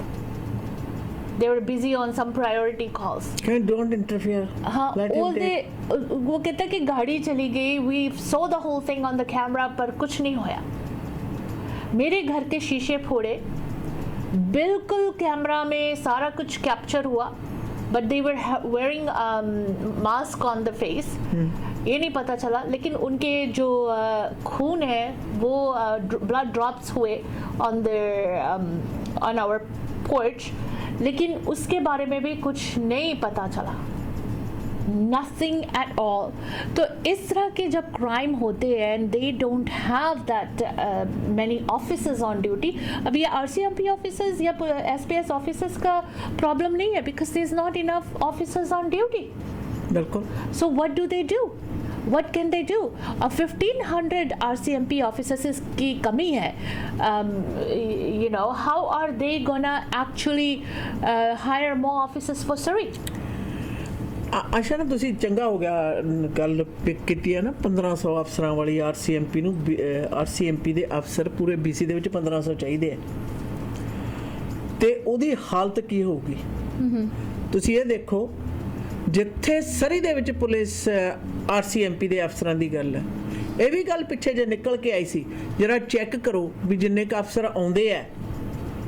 they were busy on some priority calls. Don't interfere. हाँ, Let वो कहता कि गाड़ी चली गई, we saw the whole thing on the camera, पर कुछ नहीं होया। मेरे घर के शीशे फोड़े, बिल्कुल कैमरा में सारा कुछ कैप्चर हुआ, but they were wearing mask on the face, ये नहीं पता चला, लेकिन उनके जो खून है वो ब्लड ड्रॉप्स हुए on there on our porch, लेकिन उसके बारे में भी कुछ नहीं पता चला, nothing at all. तो इस तरह के जब क्राइम होते हैं and they don't have that many officers on duty, अब ये RCMP officers या SPS officers का problem नहीं है, because there's not enough officers on duty. बिल्कुल। So what do they do? What can they do? 1500 RCMP officers की कमी है। How are they gonna actually hire more officers for Surrey? ਆਸ਼ਾ ਨਾ ਤੁਸੀਂ ਚੰਗਾ ਹੋ ਗਿਆ ਗੱਲ ਪਿਕ ਕੀਤੀ ਹੈ ਨਾ, 1500 ਅਫਸਰਾਂ ਵਾਲੀ RCMP ਨੂੰ। RCMP ਦੇ ਅਫਸਰ ਪੂਰੇ BC ਦੇ ਵਿੱਚ 1500 ਚਾਹੀਦੇ ਆ, ਤੇ ਉਹਦੀ ਹਾਲਤ ਕੀ ਹੋਊਗੀ? ਤੁਸੀਂ ਇਹ ਦੇਖੋ, ਜਿੱਥੇ ਸਰੀ ਦੇ ਵਿੱਚ ਪੁਲਿਸ RCMP ਦੇ ਅਫਸਰਾਂ ਦੀ ਗੱਲ ਹੈ, ਇਹ ਵੀ ਗੱਲ ਪਿੱਛੇ ਜੇ ਨਿਕਲ ਕੇ ਆਈ ਸੀ, ਜਰਾ ਚੈੱਕ ਕਰੋ ਵੀ ਜਿੰਨੇ ਕ ਅਫਸਰ ਆਉਂਦੇ ਆ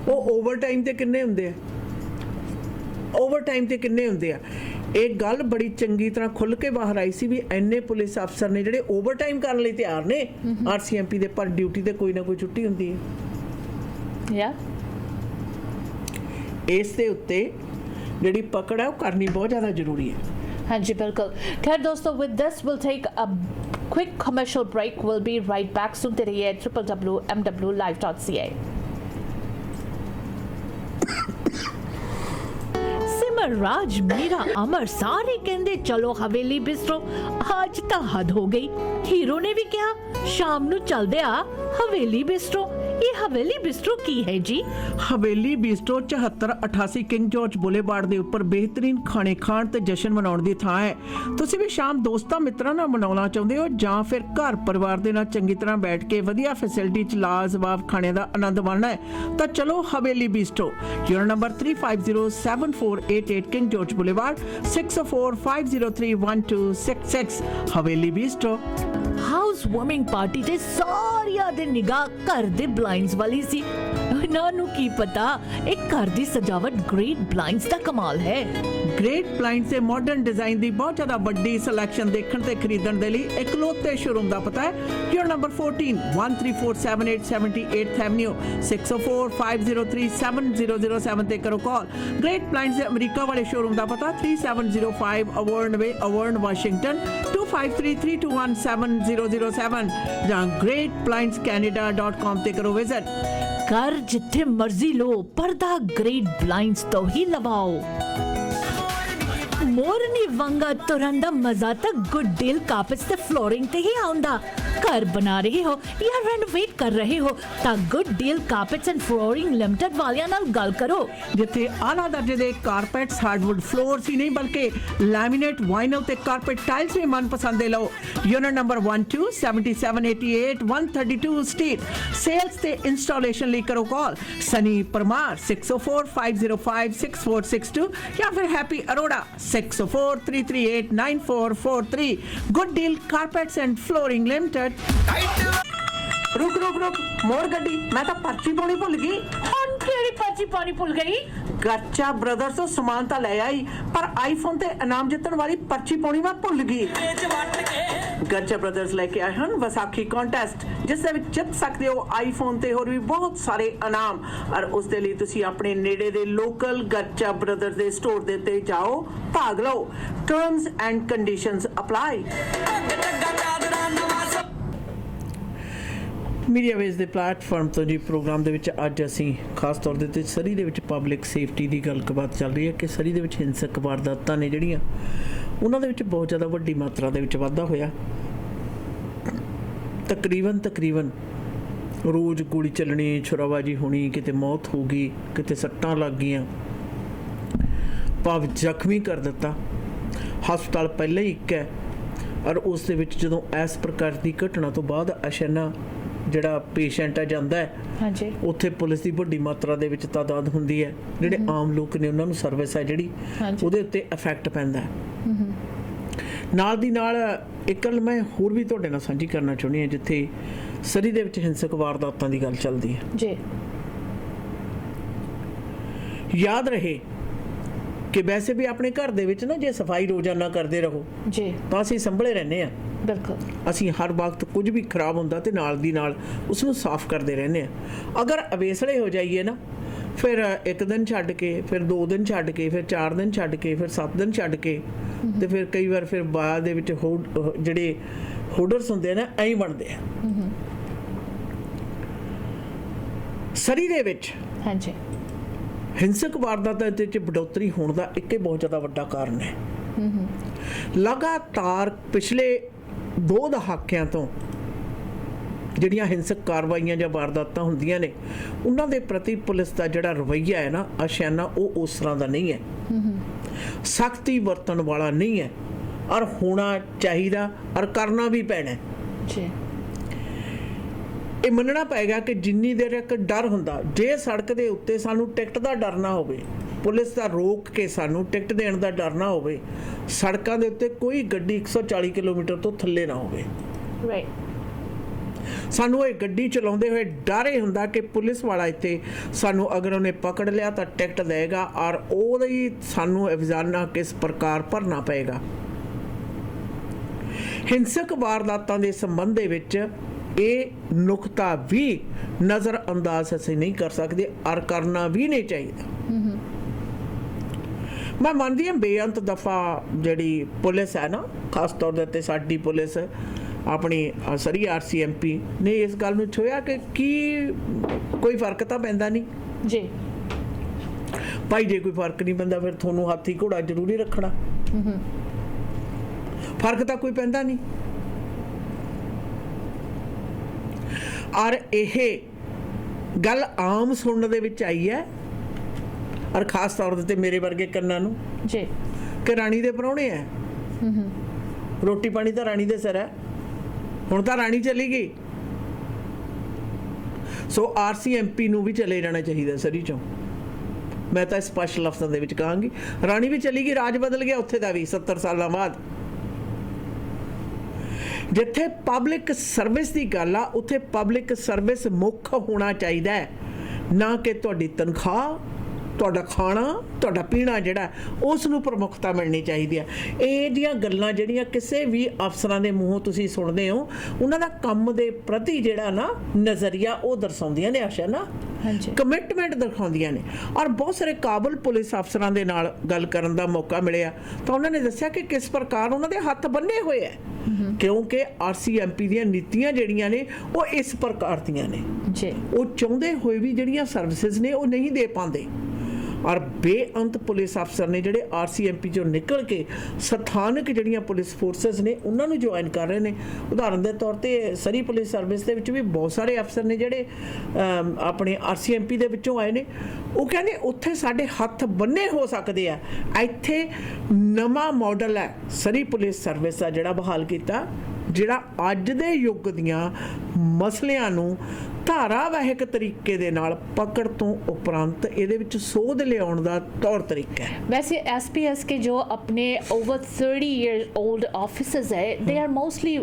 ਉਹ ਓਵਰਟਾਈਮ ਤੇ ਕਿੰਨੇ ਹੁੰਦੇ ਆ, ਓਵਰਟਾਈਮ ਤੇ ਕਿੰਨੇ ਹੁੰਦੇ ਆ। ਇਹ ਗੱਲ ਬੜੀ ਚੰਗੀ ਤਰ੍ਹਾਂ ਖੁੱਲ ਕੇ ਬਾਹਰ ਆਈ ਸੀ ਵੀ ਇੰਨੇ ਪੁਲਿਸ ਅਫਸਰ ਨੇ ਜਿਹੜੇ ਓਵਰਟਾਈਮ ਕਰਨ ਲਈ ਤਿਆਰ ਨੇ RCMP ਦੇ, ਪਰ ਡਿਊਟੀ ਤੇ ਕੋਈ ਨਾ ਕੋਈ ਛੁੱਟੀ ਹੁੰਦੀ ਹੈ। ਇਸ ਦੇ ਉੱਤੇ ਜਿਹੜੀ ਪਕੜ ਹੈ ਉਹ ਕਰਨੀ ਬਹੁਤ ਜ਼ਿਆਦਾ ਜ਼ਰੂਰੀ ਹੈ। हाँ जी बिल्कुल। खैर दोस्तों, with this we'll take a quick commercial break. We'll be right back. सुनते रहिए www.mwlive.ca। राज मीरा अमर सारे कहंदे चलो हवेली बिस्ट्रो, आज ਤਾਂ ਹੱਦ ਹੋ ਗਈ। ਹੀਰੋ ਨੇ ਵੀ ਕਿਹਾ ਸ਼ਾਮ ਨੂੰ ਚੱਲਦੇ ਆ ਹਵੇਲੀ ਬਿਸਟਰੋ। ये हवेली बिस्ट्रो की है जी? ਹਵੇਲੀ ਬੀਸਟੋ 7488 ਕਿੰਗ ਜਾਰਜ ਬੁਲੇਵਾਰਡ ਦੇ ਉੱਪਰ ਬਿਹਤਰੀਨ ਖਾਣੇ ਖਾਣ ਤੇ ਜਸ਼ਨ ਮਨਾਉਣ ਦੀ ਥਾਂ ਹੈ। ਤੁਸੀਂ ਵੀ ਸ਼ਾਮ ਦੋਸਤਾਂ ਮਿੱਤਰਾਂ ਨਾਲ ਮਨਾਉਣਾ ਚਾਹੁੰਦੇ ਹੋ ਜਾਂ ਫਿਰ ਘਰ ਪਰਿਵਾਰ ਦੇ ਨਾਲ ਚੰਗੀ ਤਰ੍ਹਾਂ ਬੈਠ ਕੇ ਵਧੀਆ ਫੈਸਿਲਿਟੀ ਚ ਲਾਜਵਾਬ ਖਾਣੇ ਦਾ ਆਨੰਦ ਮਾਣਨਾ ਹੈ ਤਾਂ ਚਲੋ Haveli bistro. Your number 35074888 King George Boulevard 6045031266 Haveli ਬੀਸਟੋ। House warming party ਤੇ ਸਾਰਿਆਂ ਦੇ ਨਿਗਾਹ ਘਰ ਦੇ ਬਲਾਈਂਡਸ ਵਾਲੀ ਸੀ। ਉਹਨਾਂ ਨੂੰ ਕੀ ਪਤਾ ਇੱਕ ਘਰ ਦੀ ਸਜਾਵਟ ਗ੍ਰੇਟ ਬਲਾਈਂਡਸ ਦਾ ਕਮਾਲ ਹੈ। ਗ੍ਰੇਟ ਬਲਾਈਂਡਸ ਦੇ ਮਾਡਰਨ ਡਿਜ਼ਾਈਨ ਦੀ ਬਹੁਤ ਜ਼ਿਆਦਾ ਵੱਡੀ ਸਿਲੈਕਸ਼ਨ ਦੇਖਣ ਤੇ ਖਰੀਦਣ ਦੇ ਲਈ ਇਕਲੌਤੇ ਸ਼ੋਰੂਮ ਦਾ ਪਤਾ ਹੈ ਯੂਰ ਨੰਬਰ 14 13478 78th ਐਵਨਿਊ 6045037007 ਤੇ ਕਰੋ ਕਾਲ। ਗ੍ਰੇਟ ਬਲਾਈਂਡਸ ਦੇ ਅਮਰੀਕਾ ਵਾਲੇ ਸ਼ੋਰੂਮ ਦਾ ਪਤਾ 3705 ਅਵਰਨ ਵੇ ਅਵਰਨ ਵਾਸ਼ਿੰਗਟਨ 2533217007 ਜਾਂ greatblindscanada.com ਤੇ ਕਰੋ ਵਿਜ਼ਿਟ। ਘਰ ਜਿੱਥੇ ਮਰਜ਼ੀ ਲੋ ਪਰਦਾ ਗ੍ਰੇਟ ਬਲਾਈਂਡਸ ਤੋਂ ਹੀ ਲਵਾਓ। ਮੋਰਨੀ ਵਾਂਗਾ ਤੁਰਨ ਦਾ ਮਜ਼ਾ ਤਾਂ ਗੁੱਡ ਡੀਲ ਕਾਰਪੈਟਸ ਤੇ ਫਲੋਰਿੰਗ ਤੇ ਹੀ ਆਉਂਦਾ। ਘਰ ਬਣਾ ਰਹੇ ਹੋ ਜਾਂ ਰੈਨੋਵੇਟ ਕਰ ਰਹੇ ਹੋ ਤਾਂ good deal carpets and flooring limited ਵਾਲਿਆਂ ਨਾਲ ਗੱਲ ਕਰੋ, ਜਿੱਥੇ ਆਲਾ ਦਰਜੇ ਦੇ ਕਾਰਪੈਟਸ ਹਾਰਡਵੁੱਡ ਫਲੋਰਸ ਹੀ ਨਹੀਂ ਬਲਕਿ ਲੈਮੀਨੇਟ ਵਾਈਨਲ ਤੇ ਕਾਰਪੈਟ ਟਾਈਲਸ ਵੀ ਮਨਪਸੰਦ ਦੇ ਲਓ। Unit number 12 7788 132 street. ਸੇਲਸ ਤੇ ਇੰਸਟਾਲੇਸ਼ਨ ਲਈ ਕਰੋ ਕਾਲ ਸਨੀ ਪਰਮਾਰ 6045056462 ਜਾਂ ਫਿਰ Happy Arora 6043389443। Good deal carpets and flooring limited. रुक मोर गड्डी मैं तो पर्ची पानी भुल गई। ਕਿਹੜੀ ਪਰਚੀ ਪਾਣੀ ਭੁੱਲ ਗਈ? ਗਰਚਾ ਬ੍ਰਦਰਸ ਤੋਂ ਸਮਾਨ ਤਾਂ ਲੈ ਆਈ ਪਰ ਆਈਫੋਨ ਤੇ ਇਨਾਮ ਜਿੱਤਣ ਵਾਲੀ ਪਰਚੀ ਪਾਉਣੀ ਮੈਂ ਭੁੱਲ ਗਈ। ਗਰਚਾ ਬ੍ਰਦਰਸ ਲੈ ਕੇ ਆਏ ਹਨ ਵਿਸਾਖੀ ਕੰਟੈਸਟ ਜਿਸ ਦੇ ਵਿੱਚ ਜਿੱਤ ਸਕਦੇ ਹੋ ਆਈਫੋਨ ਤੇ ਹੋਰ ਵੀ ਬਹੁਤ ਸਾਰੇ ਇਨਾਮ। ਔਰ ਉਸ ਦੇ ਲਈ ਤੁਸੀਂ ਆਪਣੇ ਨੇੜੇ ਦੇ ਲੋਕਲ ਗਰਚਾ ਬ੍ਰਦਰਸ ਦੇ ਸਟੋਰ ਦੇ ਉੱਤੇ ਜਾਓ, ਭਾਗ ਲਓ। Terms and conditions apply. Media ways ਦੇ ਪਲੇਟਫਾਰਮ ਤੋਂ ਜੀ ਪ੍ਰੋਗਰਾਮ ਦੇ ਵਿੱਚ ਅੱਜ ਅਸੀਂ ਖਾਸ ਤੌਰ ਦੇ ਉੱਤੇ ਸਰੀ ਦੇ ਵਿੱਚ ਪਬਲਿਕ ਸੇਫਟੀ ਦੀ ਗੱਲਬਾਤ ਚੱਲ ਰਹੀ ਹੈ ਕਿ ਸਰੀ ਦੇ ਵਿੱਚ ਹਿੰਸਕ ਵਾਰਦਾਤਾਂ ਨੇ ਜਿਹੜੀਆਂ ਉਹਨਾਂ ਦੇ ਵਿੱਚ ਬਹੁਤ ਜ਼ਿਆਦਾ ਵੱਡੀ ਮਾਤਰਾ ਦੇ ਵਿੱਚ ਵਾਧਾ ਹੋਇਆ। ਤਕਰੀਬਨ ਰੋਜ਼ ਗੋਲੀ ਚੱਲਣੀ, ਛੁਰਾਬਾਜੀ ਹੋਣੀ, ਕਿਤੇ ਮੌਤ ਹੋ ਗਈ, ਕਿਤੇ ਸੱਟਾਂ ਲੱਗ ਗਈਆਂ, ਭਾਵ ਜ਼ਖਮੀ ਕਰ ਦਿੱਤਾ। ਹਸਪਤਾਲ ਪਹਿਲਾਂ ਹੀ ਇੱਕ ਹੈ ਔਰ ਉਸ ਦੇ ਵਿੱਚ ਜਦੋਂ ਇਸ ਪ੍ਰਕਾਰ ਦੀ ਘਟਨਾ ਤੋਂ ਬਾਅਦ ਅਸ਼ਨਾ ਜਿਹੜਾ ਪੇਸ਼ੈਂਟ ਹੈ ਜਾਂਦਾ ਹੈ ਹਾਂਜੀ ਉੱਥੇ ਪੁਲਿਸ ਦੀ ਵੱਡੀ ਮਾਤਰਾ ਦੇ ਵਿੱਚ ਤਾਦਾਦ ਹੁੰਦੀ ਹੈ। ਜਿਹੜੇ ਆਮ ਲੋਕ ਨੇ ਉਹਨਾਂ ਨੂੰ ਸਰਵਿਸ ਹੈ ਜਿਹੜੀ ਉਹਦੇ ਉੱਤੇ ਇਫੈਕਟ ਪੈਂਦਾ ਹੈ। ਨਾਲ ਦੀ ਨਾਲ ਇੱਕ ਗੱਲ ਮੈਂ ਹੋਰ ਵੀ ਤੁਹਾਡੇ ਨਾਲ ਸਾਂਝੀ ਕਰਨਾ ਚਾਹੁੰਦੀ ਹਾਂ ਜਿੱਥੇ ਸਰੀ ਦੇ ਵਿੱਚ ਹਿੰਸਕ ਵਾਰਦਾਤਾਂ ਦੀ ਗੱਲ ਚੱਲਦੀ ਹੈ ਜੀ। ਯਾਦ ਰਹੇ ਕਿ ਵੈਸੇ ਵੀ ਆਪਣੇ ਘਰ ਦੇ ਵਿੱਚ ਨਾ ਜੇ ਸਫਾਈ ਰੋਜ਼ਾਨਾ ਕਰਦੇ ਰਹੋ ਜੀ ਤਾਂ ਅਸੀਂ ਸੰਭਲੇ ਰਹਿੰਦੇ ਹਾਂ। ਬਿਲਕੁਲ ਅਸੀਂ ਹਰ ਵਕਤ ਕੁਝ ਵੀ ਖਰਾਬ ਹੁੰਦਾ ਤੇ ਨਾਲ ਦੀ ਨਾਲ ਉਸ ਨੂੰ ਸਾਫ਼ ਕਰਦੇ ਰਹਿੰਦੇ ਹਾਂ। ਅਗਰ ਅਵੇਸਲੇ ਹੋ ਜਾਈਏ ਨਾ ਫਿਰ ਇੱਕ ਦਿਨ ਛੱਡ ਕੇ, ਫਿਰ 2 ਦਿਨ ਛੱਡ ਕੇ, ਫਿਰ 4 ਦਿਨ ਛੱਡ ਕੇ, ਫਿਰ 7 ਦਿਨ ਛੱਡ ਕੇ ਤੇ ਫਿਰ ਕਈ ਵਾਰ ਫਿਰ ਬਾਅਦ ਦੇ ਵਿੱਚ ਜਿਹੜੇ ਹੋਡਰਸ ਹੁੰਦੇ ਨਾ ਐਂ ਬਣਦੇ ਆ। ਸਰੀ ਦੇ ਵਿੱਚ ਹਾਂਜੀ ਹਿੰਸਕ ਵਾਰਦਾਤਾਂ ਦੇ ਵਿੱਚ ਵਧੋਤਰੀ ਹੋਣ ਦਾ ਇੱਕ ਹੀ ਬਹੁਤ ਜ਼ਿਆਦਾ ਵੱਡਾ ਕਾਰਨ ਹੈ। ਲਗਾਤਾਰ ਪਿਛਲੇ 2 ਦਹਾਕਿਆਂ ਤੋਂ ਜਿਹੜੀਆਂ ਹਿੰਸਕ ਕਾਰਵਾਈਆਂ ਜਾਂ ਵਾਰਦਾਤਾਂ ਹੁੰਦੀਆਂ ਨੇ ਉਹਨਾਂ ਦੇ ਪ੍ਰਤੀ ਪੁਲਿਸ ਦਾ ਜਿਹੜਾ ਰਵੱਈਆ ਹੈ ਨਾ ਆਸ਼ਿਆਨਾ ਉਹ ਉਸ ਤਰ੍ਹਾਂ ਦਾ ਨਹੀਂ ਹੈ। ਸਖਤੀ ਵਰਤਣ ਵਾਲਾ ਨਹੀਂ ਹੈ ਔਰ ਹੋਣਾ ਚਾਹੀਦਾ ਔਰ ਕਰਨਾ ਵੀ ਪੈਣਾ ਜੀ। ਇਹ ਮੰਨਣਾ ਪਏਗਾ ਕਿ ਜਿੰਨੀ ਦੇਰ ਇੱਕ ਡਰ ਹੁੰਦਾ ਜੇ ਸੜਕ ਦੇ ਉੱਤੇ ਸਾਨੂੰ ਟਿਕਟ ਦਾ ਡਰ ਨਾ ਹੋਵੇ, ਪੁਲਿਸ ਦਾ ਰੋਕ ਕੇ ਸਾਨੂੰ ਟਿਕਟ ਦੇਣ ਦਾ ਡਰ ਨਾ ਹੋਵੇ, ਸੜਕਾਂ ਦੇ ਉੱਤੇ ਕੋਈ ਗੱਡੀ 140 ਕਿਲੋਮੀਟਰ ਤੋਂ ਥੱਲੇ ਨਾ ਹੋਵੇ, ਰਾਈਟ, ਸਾਨੂੰ ਇਹ ਗੱਡੀ ਚਲਾਉਂਦੇ ਹੋਏ ਡਰ ਇਹ ਹੁੰਦਾ ਕਿ ਪੁਲਿਸ ਵਾਲਾ ਇੱਥੇ ਸਾਨੂੰ ਅਗਰ ਉਹਨੇ ਪਕੜ ਲਿਆ ਤਾਂ ਟਿਕਟ ਦੇਗਾ ਔਰ ਉਹਦੀ ਸਾਨੂੰ ਅਫਜ਼ਾਨਾ ਕਿਸ ਪ੍ਰਕਾਰ ਭਰਨਾ ਪਏਗਾ। ਹਿੰਸਕ ਵਾਰਦਾਤਾਂ ਦੇ ਸੰਬੰਧ ਦੇ ਵਿੱਚ ਇਹ ਨੁਕਤਾ ਵੀ ਨਜ਼ਰ ਅੰਦਾਜ਼ ਅਸੀਂ ਨਹੀਂ ਕਰ ਸਕਦੇ ਔਰ ਕਰਨਾ ਵੀ ਨਹੀਂ ਚਾਹੀਦਾ। ਮੈਂ ਮੰਨਦੀ ਹਾਂ ਬੇਅੰਤ ਦਫਾ ਜਿਹੜੀ ਪੁਲਿਸ ਹੈ ਨਾ ਖਾਸ ਤੌਰ ਦੇ ਉੱਤੇ ਸਾਡੀ ਪੁਲਿਸ ਆਪਣੀ ਸਰੀ RCMP ਨੇ ਇਸ ਗੱਲ ਨੂੰ ਛੋਇਆ ਕਿ ਕੀ ਕੋਈ ਫਰਕ ਤਾਂ ਪੈਂਦਾ ਨਹੀਂ ਜੀ ਭਾਈ। ਜੇ ਕੋਈ ਫਰਕ ਨਹੀਂ ਪੈਂਦਾ ਫਿਰ ਤੁਹਾਨੂੰ ਹਾਥੀ ਘੋੜਾ ਜ਼ਰੂਰੀ ਰੱਖਣਾ, ਫਰਕ ਤਾਂ ਕੋਈ ਪੈਂਦਾ ਨਹੀਂ। ਔਰ ਇਹ ਗੱਲ ਆਮ ਸੁਣਨ ਦੇ ਵਿੱਚ ਆਈ ਹੈ, ਔਰ ਖਾਸ ਤੌਰ ਤੇ ਮੇਰੇ ਵਰਗੇ ਕੰਨਾਂ ਨੂੰ, जी ਕਿ ਰਾਣੀ ਦੇ ਪ੍ਰਾਹੁਣੇ ਹੈ, ਰੋਟੀ ਪਾਣੀ ਤਾਂ ਰਾਣੀ ਦੇ ਸਿਰ ਹੈ, ਹੁਣ ਤਾਂ ਰਾਣੀ ਚਲੀ ਗਈ, ਸੋ RCMP ਨੂੰ ਵੀ ਚਲੇ ਜਾਣਾ ਚਾਹੀਦਾ ਸਰੀ ਚੋਂ। ਮੈਂ ਤਾਂ ਸਪਸ਼ਟ ਲਫ਼ਜ਼ਾਂ ਦੇ ਵਿੱਚ ਕਹਾਂਗੀ, ਰਾਣੀ ਵੀ ਚਲੀ ਗਈ, ਰਾਜ ਬਦਲ ਗਿਆ ਉੱਥੇ ਦਾ ਵੀ 70 ਸਾਲਾਂ ਬਾਅਦ। ਜਿੱਥੇ ਪਬਲਿਕ ਸਰਵਿਸ ਦੀ ਗੱਲ ਆ, ਉੱਥੇ ਪਬਲਿਕ ਸਰਵਿਸ ਮੁੱਖ ਹੋਣਾ ਚਾਹੀਦਾ ਹੈ, ਨਾ ਕਿ ਤੁਹਾਡੀ ਤਨਖਾਹ, ਤੁਹਾਡਾ ਖਾਣਾ, ਤੁਹਾਡਾ ਪੀਣਾ ਜਿਹੜਾ ਉਸ ਨੂੰ ਪ੍ਰਮੁੱਖਤਾ ਮਿਲਣੀ ਚਾਹੀਦੀ ਹੈ। ਇਹ ਜਿਹੀਆਂ ਗੱਲਾਂ ਜਿਹੜੀਆਂ ਕਿਸੇ ਵੀ ਅਫਸਰਾਂ ਦੇ ਮੂੰਹੋਂ ਤੁਸੀਂ ਸੁਣਦੇ ਹੋ, ਉਹਨਾਂ ਦਾ ਕੰਮ ਦੇ ਪ੍ਰਤੀ ਜਿਹੜਾ ਨਾ ਨਜ਼ਰੀਆ ਉਹ ਦਰਸਾਉਂਦੀਆਂ ਨੇ ਆਸ਼ਾ ਨਾ, ਹਾਂਜੀ ਕਮਿਟਮੈਂਟ ਦਿਖਾਉਂਦੀਆਂ ਨੇ। ਔਰ ਬਹੁਤ ਸਾਰੇ ਕਾਬਲ ਪੁਲਿਸ ਅਫਸਰਾਂ ਦੇ ਨਾਲ ਗੱਲ ਕਰਨ ਦਾ ਮੌਕਾ ਮਿਲਿਆ ਤਾਂ ਉਹਨਾਂ ਨੇ ਦੱਸਿਆ ਕਿ ਕਿਸ ਪ੍ਰਕਾਰ ਉਹਨਾਂ ਦੇ ਹੱਥ ਬੰਨੇ ਹੋਏ ਹੈ, ਕਿਉਂਕਿ RCMP ਦੀਆਂ ਨੀਤੀਆਂ ਜਿਹੜੀਆਂ ਨੇ ਉਹ ਇਸ ਪ੍ਰਕਾਰ ਦੀਆਂ ਨੇ, जी ਉਹ ਚਾਹੁੰਦੇ ਹੋਏ ਵੀ ਜਿਹੜੀਆਂ ਸਰਵਿਸਿਜ਼ ਨੇ ਉਹ ਨਹੀਂ ਦੇ ਪਾਉਂਦੇ। ਔਰ ਬੇਅੰਤ ਪੁਲਿਸ ਅਫਸਰ ਨੇ ਜਿਹੜੇ RCMP ਚੋਂ ਨਿਕਲ ਕੇ ਸਥਾਨਕ ਜਿਹੜੀਆਂ ਪੁਲਿਸ ਫੋਰਸਸ ਨੇ ਉਹਨਾਂ ਨੂੰ ਜੁਆਇਨ ਕਰ ਰਹੇ ਨੇ। ਉਦਾਹਰਨ ਦੇ ਤੌਰ ਤੇ ਸਰੀ ਪੁਲਿਸ ਸਰਵਿਸ ਦੇ ਵਿੱਚ ਵੀ ਬਹੁਤ ਸਾਰੇ ਅਫਸਰ ਨੇ ਜਿਹੜੇ ਆਪਣੇ RCMP ਦੇ ਵਿੱਚੋਂ ਆਏ ਨੇ। ਉਹ ਕਹਿੰਦੇ ਉੱਥੇ ਸਾਡੇ ਹੱਥ ਬੰਨੇ ਹੋ ਸਕਦੇ ਆ, ਇੱਥੇ ਨਵਾਂ ਮਾਡਲ ਹੈ ਸਰੀ ਪੁਲਿਸ ਸਰਵਿਸ ਦਾ ਜਿਹੜਾ ਬਹਾਲ ਕੀਤਾ, ਜਿਹੜਾ ਅੱਜ ਦੇ ਯੁੱਗ ਦੀਆਂ ਮਸਲਿਆਂ ਨੂੰ ਧਾਰਾਵਾਹਿਕ ਤਰੀਕੇ ਦੇ ਨਾਲ ਪਕੜ ਤੋਂ ਉਪਰੰਤ ਇਹਦੇ ਵਿੱਚ ਸੋਧ ਲਿਆਉਣ ਦਾ ਤੌਰ ਤਰੀਕਾ ਹੈ। वैसे SPS के जो अपने over 30 years old officers है, they are mostly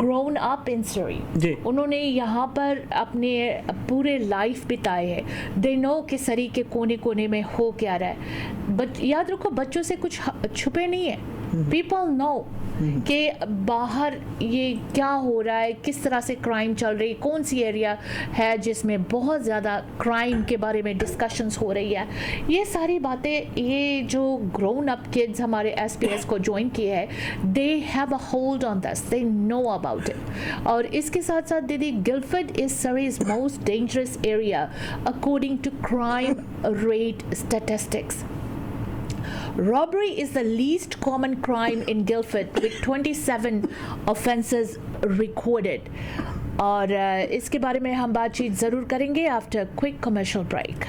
grown up in Surrey। जी। उन्होंने यहाँ पर अपने पूरे लाइफ बिताए है, they know कि सरी के कोने कोने में हो क्या रहा है। बट याद रखो, बच्चों से कुछ छुपे नहीं है, people know कि बाहर ये क्या हो रहा है, किस तरह से क्राइम चल रही, कौन सी एरिया है जिसमें बहुत ज़्यादा क्राइम के बारे में डिस्कशंस हो रही है। ये सारी बातें ये जो ग्रोन अप किड्स हमारे SPS को ज्वाइन किए हैं, they have a hold on this, they know about it. और इसके साथ साथ दीदी, Guildford is Surrey's most dangerous area according to crime rate statistics. Robbery is the least common crime in Guildford with 27 offences recorded। और इसके बारे में हम बातचीत ज़रूर करेंगे आफ्टर क्विक कमर्शियल ब्रेक।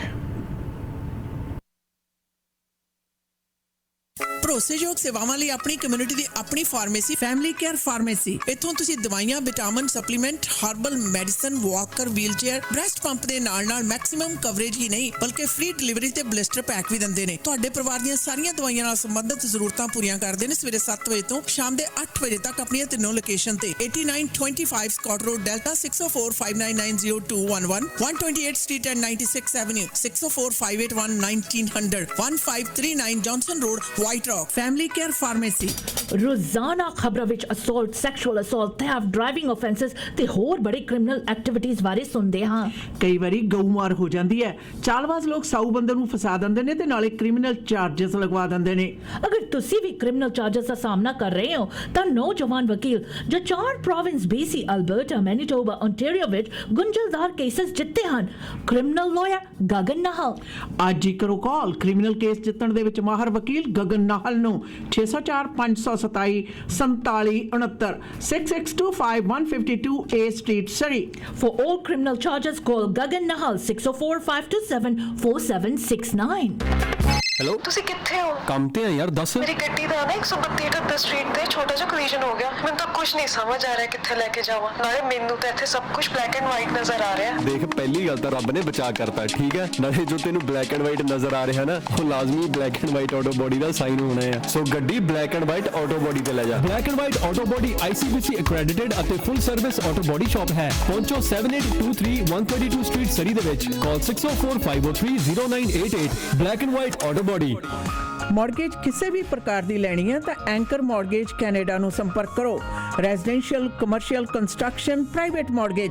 ਭਰੋਸੇਯੋਗ ਸੇਵਾਵਾਂ ਲਈ ਆਪਣੀ ਕਮਿਊਨਿਟੀ ਦੀ ਆਪਣੀ ਫਾਰਮੇਸੀ ਫੈਮਿਲੀ ਕੇਅਰ ਫਾਰਮੇਸੀ। ਇੱਥੋਂ ਤੁਸੀਂ ਦਵਾਈਆਂ, vitamin, supplement, herbal medicine, Walker, wheelchair, breast pump ਦੇ ਨਾਲ ਮੈਕਸਿਮਮ ਕਵਰੇਜ ਹੀ ਨਹੀਂ ਬਲਕਿ ਫ੍ਰੀ ਡਿਲੀਵਰੀ ਤੇ ਬਲਿਸਟਰ ਪੈਕ ਵੀ ਦਿੰਦੇ ਨੇ। ਤੁਹਾਡੇ ਪਰਿਵਾਰ ਦੀਆਂ ਸਾਰੀਆਂ ਦਵਾਈਆਂ ਨਾਲ ਸੰਬੰਧਿਤ ਜ਼ਰੂਰਤਾਂ ਪੂਰੀਆਂ ਕਰਦੇ ਨੇ। ਸਵੇਰੇ 7 ਵਜੇ ਤੋਂ ਸ਼ਾਮ ਦੇ 8 ਵਜੇ ਤੱਕ ਆਪਣੀਆਂ ਤਿੰਨੋਂ ਲੋਕੇਸ਼ਨ ਤੇ 8925 Scott Road, Delta 6045990211, 128 street and 96 avenue, 6045811900, 1539 Johnson Road, White Rock. Family care pharmacy. ਰੋਜ਼ਾਨਾ ਖਬਰਾਂ ਵਿੱਚ assault, sexual assault, theft, driving offences ਤੇ ਹੋਰ ਬੜੇ ਕ੍ਰਿਮੀਨਲ ਐਕਟੀਵਿਟੀਜ਼ ਬਾਰੇ ਸੁਣਦੇ ਹਾਂ। ਕਈ ਵਾਰੀ ਗਊਮਾਰ ਹੋ ਜਾਂਦੀ ਹੈ, ਚਾਲਬਾਜ਼ ਲੋਕ ਸਾਊ ਬੰਦੇ ਨੂੰ ਫਸਾ ਦਿੰਦੇ ਨੇ ਤੇ ਨਾਲੇ ਕ੍ਰਿਮੀਨਲ ਚਾਰजेस ਲਗਵਾ ਦਿੰਦੇ ਨੇ। ਅਗਰ ਤੁਸੀਂ ਵੀ ਕ੍ਰਿਮੀਨਲ ਚਾਰजेस ਦਾ ਸਾਹਮਣਾ ਕਰ ਰਹੇ ਹੋ ਤਾਂ ਨੌਜਵਾਨ ਵਕੀਲ ਜੋ 4 province BC, Alberta, Manitoba, Ontario ਵਿੱਚ ਗੁੰਝਲਦਾਰ ਕੇਸਸ ਜਿੱਤੇ ਹਨ, ਕ੍ਰਿਮੀਨਲ ਲਾਇਰ ਗਗਨ ਨਾਹਲ। ਅੱਜ ਹੀ ਕਰੋ ਕਾਲ ਕ੍ਰਿਮੀਨਲ ਕੇਸ ਜਿੱਤਣ ਦੇ ਵਿੱਚ ਮਾਹਰ ਵਕੀਲ ਗਗਨ ਨਾਹਲ ਨੂੰ 604 527 4769 6625 street, Surrey. For all criminal charges, call Gagan Nahal 604 527 4769। Hello, ਤੁਸੀਂ ਕਿੱਥੇ ਹੋ? ਕੰਮ ਤੇ ਆ ਯਾਰ, ਦੱਸ। ਮੇਰੀ ਗੱਡੀ ਦਾ ਨਾ 132 ਸਟਰੀਟ ਤੇ ਛੋਟਾ ਜਿਹਾ ਕੋਲੀਜਨ ਹੋ ਗਿਆ। ਮੈਨੂੰ ਤਾਂ ਕੁਝ ਨਹੀਂ ਸਮਝ ਆ ਰਿਹਾ ਕਿੱਥੇ ਲੈ ਕੇ ਜਾਵਾਂ। ਨਾਲੇ ਮੈਨੂੰ ਤਾਂ ਇੱਥੇ ਸਭ ਕੁਝ ਬਲੈਕ ਐਂਡ ਵਾਈਟ ਨਜ਼ਰ ਆ ਰਿਹਾ। ਦੇਖ, ਪਹਿਲੀ ਗੱਲ ਤਾਂ ਰੱਬ ਨੇ ਬਚਾ ਕਰਤਾ, ਠੀਕ ਹੈ। ਨਾਲੇ ਜੋ ਤੈਨੂੰ ਬਲੈਕ ਐਂਡ ਵਾਈਟ ਨਜ਼ਰ ਆ ਰਿਹਾ ਨਾ, ਉਹ ਲਾਜ਼ਮੀ black and white auto body the sign ਹੋਣਾ ਹੈ। ਸੋ ਗੱਡੀ black and white auto body ਤੇ ਲੈ ਜਾ। Black and white auto body ICBC accredited ਅਤੇ ਫੁੱਲ ਸਰਵਿਸ ਆਟੋ ਬੋਡੀ ਸ਼ਾਪ ਹੈ। ਪਹੁੰਚੋ 7823 122 ਸਟਰੀਟ ਸਰੀ ਦੇ ਵਿੱਚ। ਕਾਲ 604 503 0988। Black and white auto body. Mortgage ਕਿਸੇ ਵੀ ਪ੍ਰਕਾਰ ਦੀ ਲੈਣੀ ਹੈ ਤਾਂ ਐਂਕਰ ਮੌਰਗੇਜ ਕੈਨੇਡਾ ਨੂੰ ਸੰਪਰਕ ਕਰੋ। Residential, commercial, construction, private mortgage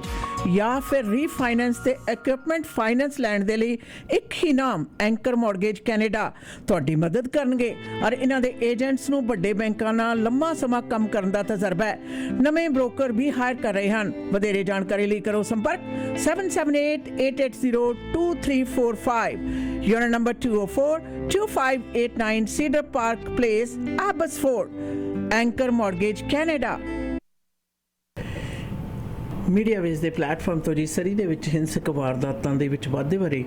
ਜਾਂ ਫਿਰ ਰੀਫਾਈਨੈਂਸ ਤੇ ਇਕਵਿਪਮੈਂਟ ਫਾਈਨੈਂਸ ਲੈਣ ਦੇ ਲਈ ਇੱਕ ਹੀ ਨਾਮ ਐਂਕਰ ਮੌਰਗੇਜ ਕੈਨੇਡਾ ਤੁਹਾਡੀ ਮਦਦ ਕਰਨਗੇ। ਔਰ ਇਹਨਾਂ ਦੇ ਏਜੰਟਸ ਨੂੰ ਵੱਡੇ ਬੈਂਕਾਂ ਨਾਲ ਲੰਮਾ ਸਮਾਂ ਕੰਮ ਕਰਨ ਦਾ ਤਜਰਬਾ ਹੈ। ਨਵੇਂ ਬ੍ਰੋਕਰ ਵੀ ਹਾਇਰ ਕਰ ਰਹੇ ਹਨ। ਵਧੇਰੇ ਜਾਣਕਾਰੀ ਲਈ ਕਰੋ ਸੰਪਰਕ 7788802345। Unit number 204-2589 Cedar Park Place, Abbotsford। Anchor Mortgage Canada। Media ਵੇਸ ਦੇ ਪਲੇਟਫਾਰਮ ਤੋਂ ਜੀ ਸਰੀ ਦੇ ਵਿੱਚ ਹਿੰਸਕ ਵਾਰਦਾਤਾਂ ਦੇ ਵਿੱਚ ਵਾਧੇ ਬਾਰੇ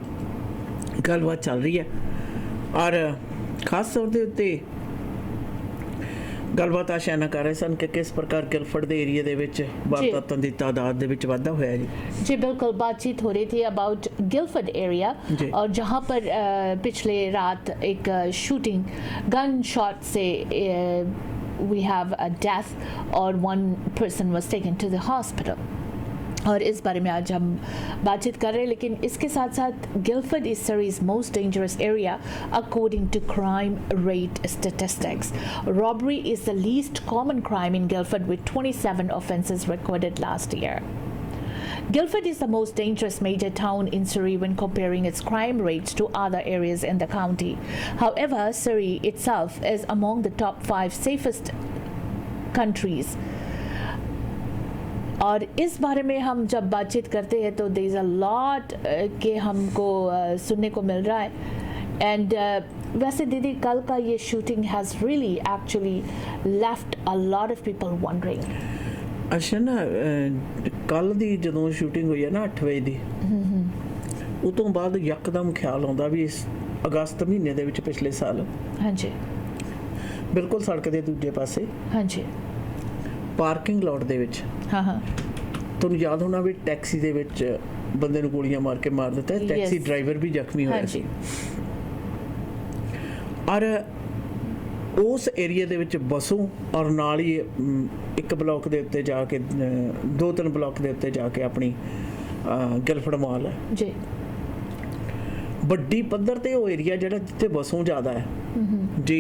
ਗੱਲਬਾਤ ਚੱਲ ਰਹੀ ਹੈ ਔਰ ਖਾਸ ਤੌਰ ਦੇ ਉੱਤੇ ਗੱਲਬਾਤ ਆਸ਼ਾਨਾ ਕਰ ਰਹੇ ਸਨ ਕਿ ਕਿਸ ਪ੍ਰਕਾਰ ਗਿਲਫਰਡ ਦੇ ਏਰੀਆ ਦੇ ਵਿੱਚ ਵਾਰਦਾਤਾਂ ਦੀ ਤਾਦਾਦ ਦੇ ਵਿੱਚ ਵਾਧਾ ਹੋਇਆ ਜੀ जी बिल्कुल बातचीत हो रही थी अबाउट गिलफर्ड एरिया जी। और जहाँ पर पिछले रात एक शूटिंग गन शॉट से we have a death और one person was taken to the hospital और इस बारे में आज हम बातचीत कर रहे हैं लेकिन इसके साथ साथ Guildford is Surrey's most dangerous area according to crime rate statistics robbery is the least common crime in Guildford with 27 offences recorded last year. Guildford is the most dangerous major town in Surrey when comparing its crime rates to other areas in the county. However, Surrey itself is among the top 5 safest countries. और इस बारे में हम जब बातचीत करते हैं तो देयर इज़ अ लॉट के हमको सुनने को मिल रहा है एंड वैसे दीदी कल का ये shooting has really actually left a lot of people wondering ਅੱਛਾ ਨਾ ਕੱਲ ਦੀ ਜਦੋਂ ਸ਼ੂਟਿੰਗ ਹੋਈ ਹੈ ਨਾ 8 ਵਜੇ ਦੀ ਉਹ ਤੋਂ ਬਾਅਦ ਯਕਦਮ ਖਿਆਲ ਆਉਂਦਾ ਵੀ ਇਸ ਅਗਸਤ ਮਹੀਨੇ ਦੇ ਵਿੱਚ ਪਿਛਲੇ ਸਾਲ हाँ जी ਬਿਲਕੁਲ ਸੜਕ ਦੇ ਦੂਜੇ ਪਾਸੇ हाँ जी ਪਾਰਕਿੰਗ ਲੋਟ ਦੇ ਵਿੱਚ हाँ हाँ ਤੁਹਾਨੂੰ ਯਾਦ ਹੋਣਾ ਵੀ ਟੈਕਸੀ ਦੇ ਵਿੱਚ ਬੰਦੇ ਨੂੰ ਗੋਲੀਆਂ ਮਾਰ ਕੇ ਮਾਰ ਦਿੱਤਾ ਟੈਕਸੀ Yes. ਡਰਾਈਵਰ ਵੀ ਜ਼ਖਮੀ हाँ ਹੋਇਆ जी ਸੀ ਔਰ ਉਸ ਏਰੀਆ ਦੇ ਵਿੱਚ ਬਸੋਂ ਔਰ ਨਾਲ ਹੀ ਇੱਕ ਬਲਾਕ ਦੇ ਉੱਤੇ ਜਾ ਕੇ 2-3 ਬਲਾਕ ਦੇ ਉੱਤੇ ਜਾ ਕੇ ਆਪਣੀ ਗਿਲਫਰਡ ਮਾਲ ਹੈ जी ਵੱਡੀ ਪੱਧਰ ਤੇ ਉਹ ਏਰੀਆ ਜਿਹੜਾ ਜਿੱਥੇ ਬਸੋਂ ਜ਼ਿਆਦਾ ਹੈ ਜੇ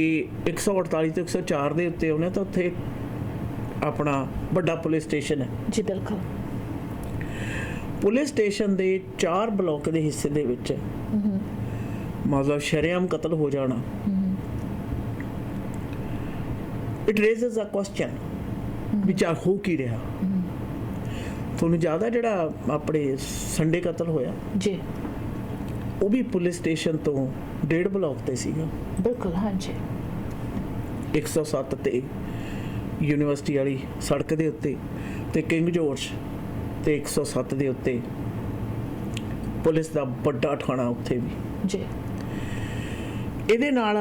148 ਤੇ 104 ਦੇ ਉੱਤੇ ਉਹਨੇ ਤਾਂ ਉੱਥੇ ਆਪਣਾ ਵੱਡਾ ਪੁਲਿਸ ਸਟੇਸ਼ਨ ਹੈ जी बिल्कुल ਪੁਲਿਸ ਸਟੇਸ਼ਨ ਦੇ 4 ਬਲਾਕ ਦੇ ਹਿੱਸੇ ਦੇ ਵਿੱਚ ਮਤਲਬ ਸ਼ਰੇਆਮ ਕਤਲ ਹੋ ਜਾਣਾ ਇਟ ਰੇਜ਼ਸ ਅ ਕੁਐਸਚਨ ਵਿਚਾਰ ਹੋ ਕੀ ਰਿਹਾ ਤੁਹਾਨੂੰ ਜ਼ਿਆਦਾ ਜਿਹੜਾ ਆਪਣੇ ਸੰਡੇ ਕਤਲ ਹੋਇਆ जी ਉਹ ਵੀ ਪੁਲਿਸ ਸਟੇਸ਼ਨ ਤੋਂ 1.5 ਬਲਾਕ ਤੇ ਸੀਗਾ बिल्कुल हाँ जी 107 ਤੇ ਯੂਨੀਵਰਸਿਟੀ ਵਾਲੀ ਸੜਕ ਦੇ ਉੱਤੇ ਤੇ ਕਿੰਗ ਜਾਰਜ ਤੇ 107 ਦੇ ਉੱਤੇ ਪੁਲਿਸ ਦਾ ਵੱਡਾ ਥਾਣਾ ਉੱਥੇ ਵੀ जी ਇਹਦੇ ਨਾਲ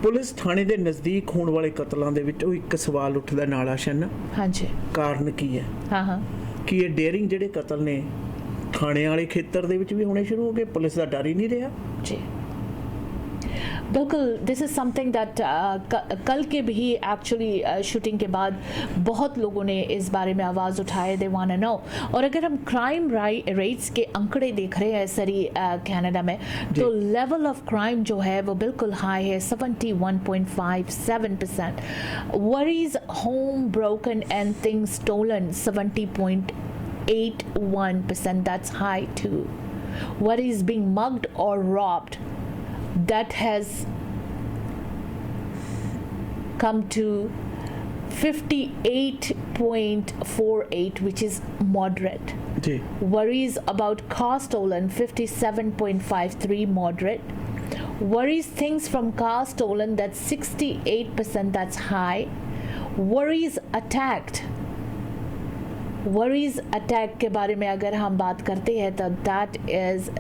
ਪੁਲਿਸ ਥਾਣੇ ਦੇ ਨਜ਼ਦੀਕ ਹੋਣ ਵਾਲੇ ਕਤਲਾਂ ਦੇ ਵਿੱਚ ਉਹ ਇੱਕ ਸਵਾਲ ਉੱਠਦਾ ਨਾਲ ਆਸ਼ਨ हाँ जी ਕਾਰਨ ਕੀ ਹੈ हाँ हाँ ਕਿ ਇਹ ਡੇਅਰਿੰਗ ਜਿਹੜੇ ਕਤਲ ਨੇ ਥਾਣੇ ਵਾਲੇ ਖੇਤਰ ਦੇ ਵਿੱਚ ਵੀ ਹੋਣੇ ਸ਼ੁਰੂ ਹੋ ਗਏ ਪੁਲਿਸ ਦਾ ਡਰ ਹੀ ਨਹੀਂ ਰਿਹਾ जी बिल्कुल दिस इज़ समथिंग दैट कल के भी एक्चुअली शूटिंग के बाद बहुत लोगों ने इस बारे में आवाज़ उठाए दे वांट टू नो और अगर हम क्राइम रेट्स के अंकड़े देख रहे हैं सरी कनाडा में तो लेवल ऑफ क्राइम जो है वो बिल्कुल हाई है 71.57%. Worries home broken and things stolen 70.81%. that's high too. Worries being mugged or robbed, that has come to 58.48, which is moderate. ਜੀ Worries about car stolen 57.53, moderate. Worries things from car stolen, that's 68%, that's high. Worries attacked के बारे में अगर हम बात करते हैं तो that is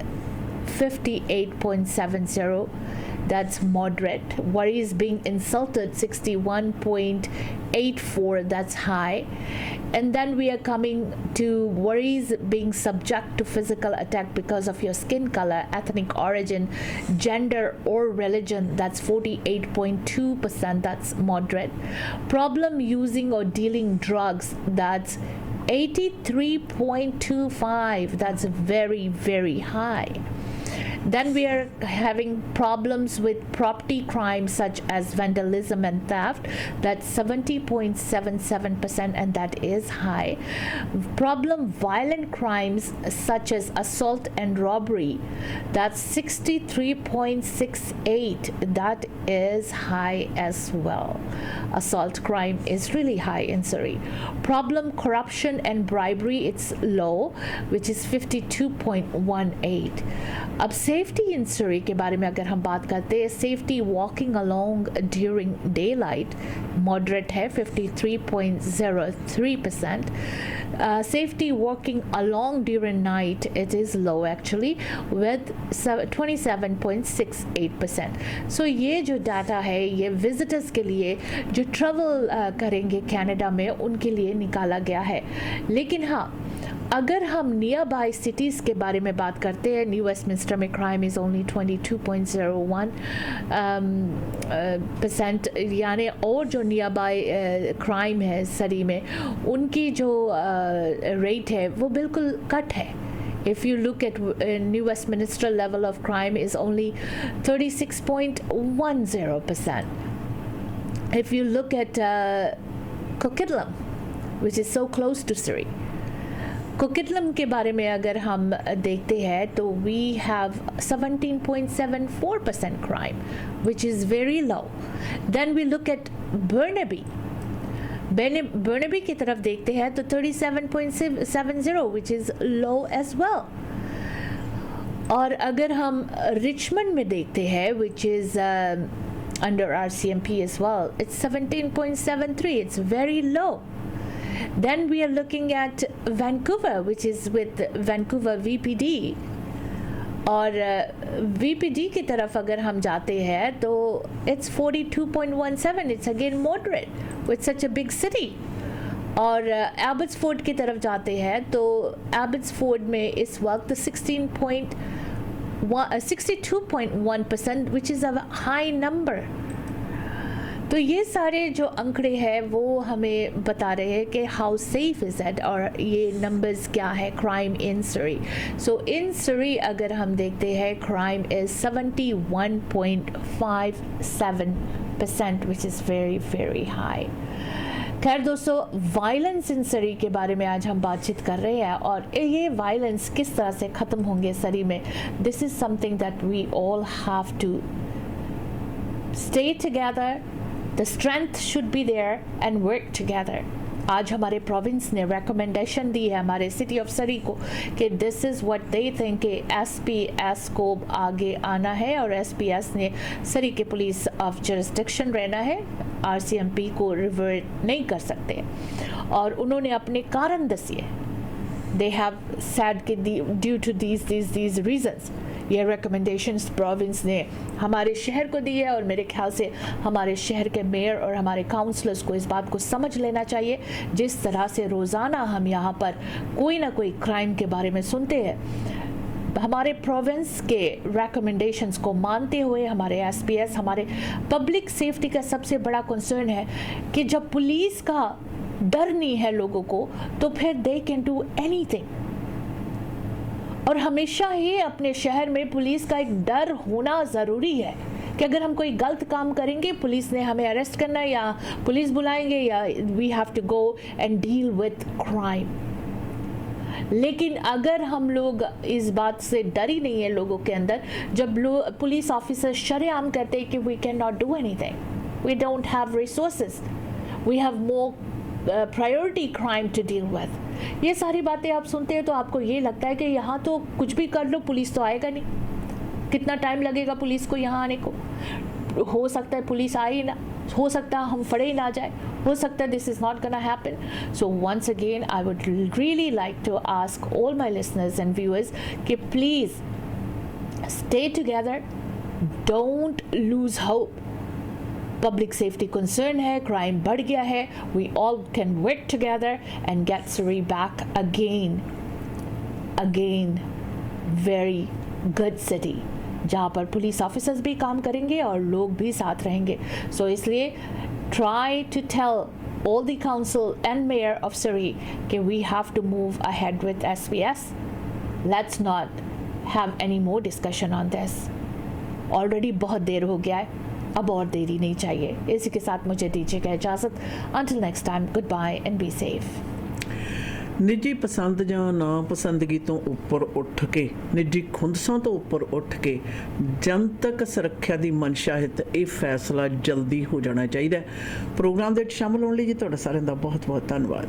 58.70, that's moderate. Worries being insulted 61.84, that's high. And then we are coming to worries being subject to physical attack because of your skin color, ethnic origin, gender or religion, that's 48.2%, that's moderate. Problem using or dealing drugs, that's 83.25, that's very, very high. Then we are having problems with property crimes such as vandalism and theft, that's 70.77%, and that is high. Problem violent crimes such as assault and robbery, that's 63.68, that is high as well. Assault crime is really high in Surrey. Problem corruption and bribery, it's low, which is 52.18. अब से safety in सरी के बारे में अगर हम बात करते हैं, safety walking along during day light moderate है 53.03%. Safety walking along during night, it is low actually with 27.68%. So ये जो डाटा है ये विजिटर्स के लिए जो ट्रैवल करेंगे कनाडा में उनके लिए निकाला गया है. लेकिन हाँ, अगर हम नियर बाय सिटीज़ के बारे में बात करते हैं, न्यू वेस्टमिंस्टर में क्राइम इज़ ओनली 22.01%, यानी और जो नियर बाय क्राइम है सरी में उनकी जो रेट है वो बिल्कुल कट है. If you look at New Westminster level of crime is only 36.10%. If you look at Coquitlam, which is so close to Surrey, कोकिटलम के बारे में अगर हम देखते हैं तो we have 17.74% crime, which is very low. Then we look at Burnaby. Burnaby की तरफ देखते हैं तो 37.70, which is low as well. और अगर हम रिचमंड में देखते हैं, which is under RCMP as well, it's 17.73, it's very low. Then we are looking at Vancouver, which is with Vancouver VPD. और VPD की तरफ अगर हम जाते हैं तो it's 42.17, it's again moderate with such a big city. और एबट्सफोर्ड की तरफ जाते हैं तो एबट्सफोर्ड में इस वक्त 62.1%, which is a high number. तो ये सारे जो आंकड़े हैं वो हमें बता रहे हैं कि हाउ सेफ इज़ इट, और ये नंबर्स क्या है क्राइम इन सरी. सो इन सरी अगर हम देखते हैं crime is 71.57%, which is very very high. खैर दोस्तों, वायलेंस इन सरी के बारे में आज हम बातचीत कर रहे हैं, और ये वायलेंस किस तरह से ख़त्म होंगे सरी में. This is something that we all have to stay together. The strength should be there and work together. आज हमारे प्रोविंस ने रिकमेंडेशन दी है हमारे सिटी ऑफ सरी को कि this is what they think कि SPS को आगे आना है, और SPS ने सरी के पुलिस ऑफ जुरिस्डिक्शन रहना है, RCMP को रिवर्ट नहीं कर सकते. और उन्होंने अपने कारण दसिए. They have said कि due to these reasons ये रिकमेंडेशंस प्रोविंस ने हमारे शहर को दी है, और मेरे ख्याल से हमारे शहर के मेयर और हमारे काउंसलर्स को इस बात को समझ लेना चाहिए. जिस तरह से रोज़ाना हम यहाँ पर कोई ना कोई क्राइम के बारे में सुनते हैं, हमारे प्रोविंस के रिकमेंडेशंस को मानते हुए हमारे SPS, हमारे पब्लिक सेफ्टी का सबसे बड़ा कंसर्न है कि जब पुलिस का डर नहीं है लोगों को तो फिर दे कैन डू एनीथिंग. और हमेशा ही अपने शहर में पुलिस का एक डर होना ज़रूरी है कि अगर हम कोई गलत काम करेंगे पुलिस ने हमें अरेस्ट करना है, या पुलिस बुलाएंगे, या we have to go and deal with crime. लेकिन अगर हम लोग इस बात से डर ही नहीं है लोगों के अंदर, जब पुलिस ऑफिसर शरेआम कहते हैं कि we can not do anything, we don't have resources, we have more priority crime to deal with, ये सारी बातें आप सुनते हैं तो आपको ये लगता है कि यहाँ तो कुछ भी कर लो पुलिस तो आएगा नहीं. कितना टाइम लगेगा पुलिस को यहाँ आने को? हो सकता है पुलिस आए ही ना, हो सकता है हम फड़े ही ना जाए, हो सकता है this is not gonna happen. So once again I would really like to ask all my listeners and viewers कि please stay together, don't lose hope. Public safety concern है, क्राइम बढ़ गया है, we all can work together and get Surrey back again very good city, जहाँ पर police officers भी काम करेंगे और लोग भी साथ रहेंगे. सो इसलिए try to tell all the council and mayor of Surrey कि we have to move ahead with SPS. Let's not have any more discussion on this. Already बहुत देर हो गया है, अब और देरी नहीं चाहिए. इसी के साथ मुझे दीजिएगा इजाज़त. Until next time, goodbye and be safe. ਨਿੱਜੀ ਪਸੰਦ ਜਾਂ ਨਾ ਪਸੰਦਗੀ ਤੋਂ ਉੱਪਰ ਉੱਠ ਕੇ, ਨਿੱਜੀ ਖੁੰਦਸਾਂ ਤੋਂ ਉੱਪਰ ਉੱਠ ਕੇ ਜਨਤਕ ਸੁਰੱਖਿਆ ਦੀ ਮਨਸ਼ਾ ਹਿੱਤ ਇਹ ਫੈਸਲਾ ਜਲਦੀ ਹੋ ਜਾਣਾ ਚਾਹੀਦਾ. ਪ੍ਰੋਗਰਾਮ ਦੇ ਵਿੱਚ ਸ਼ਾਮਲ ਹੋਣ ਲਈ ਜੀ ਤੁਹਾਡਾ ਸਾਰਿਆਂ ਦਾ ਬਹੁਤ ਬਹੁਤ ਧੰਨਵਾਦ.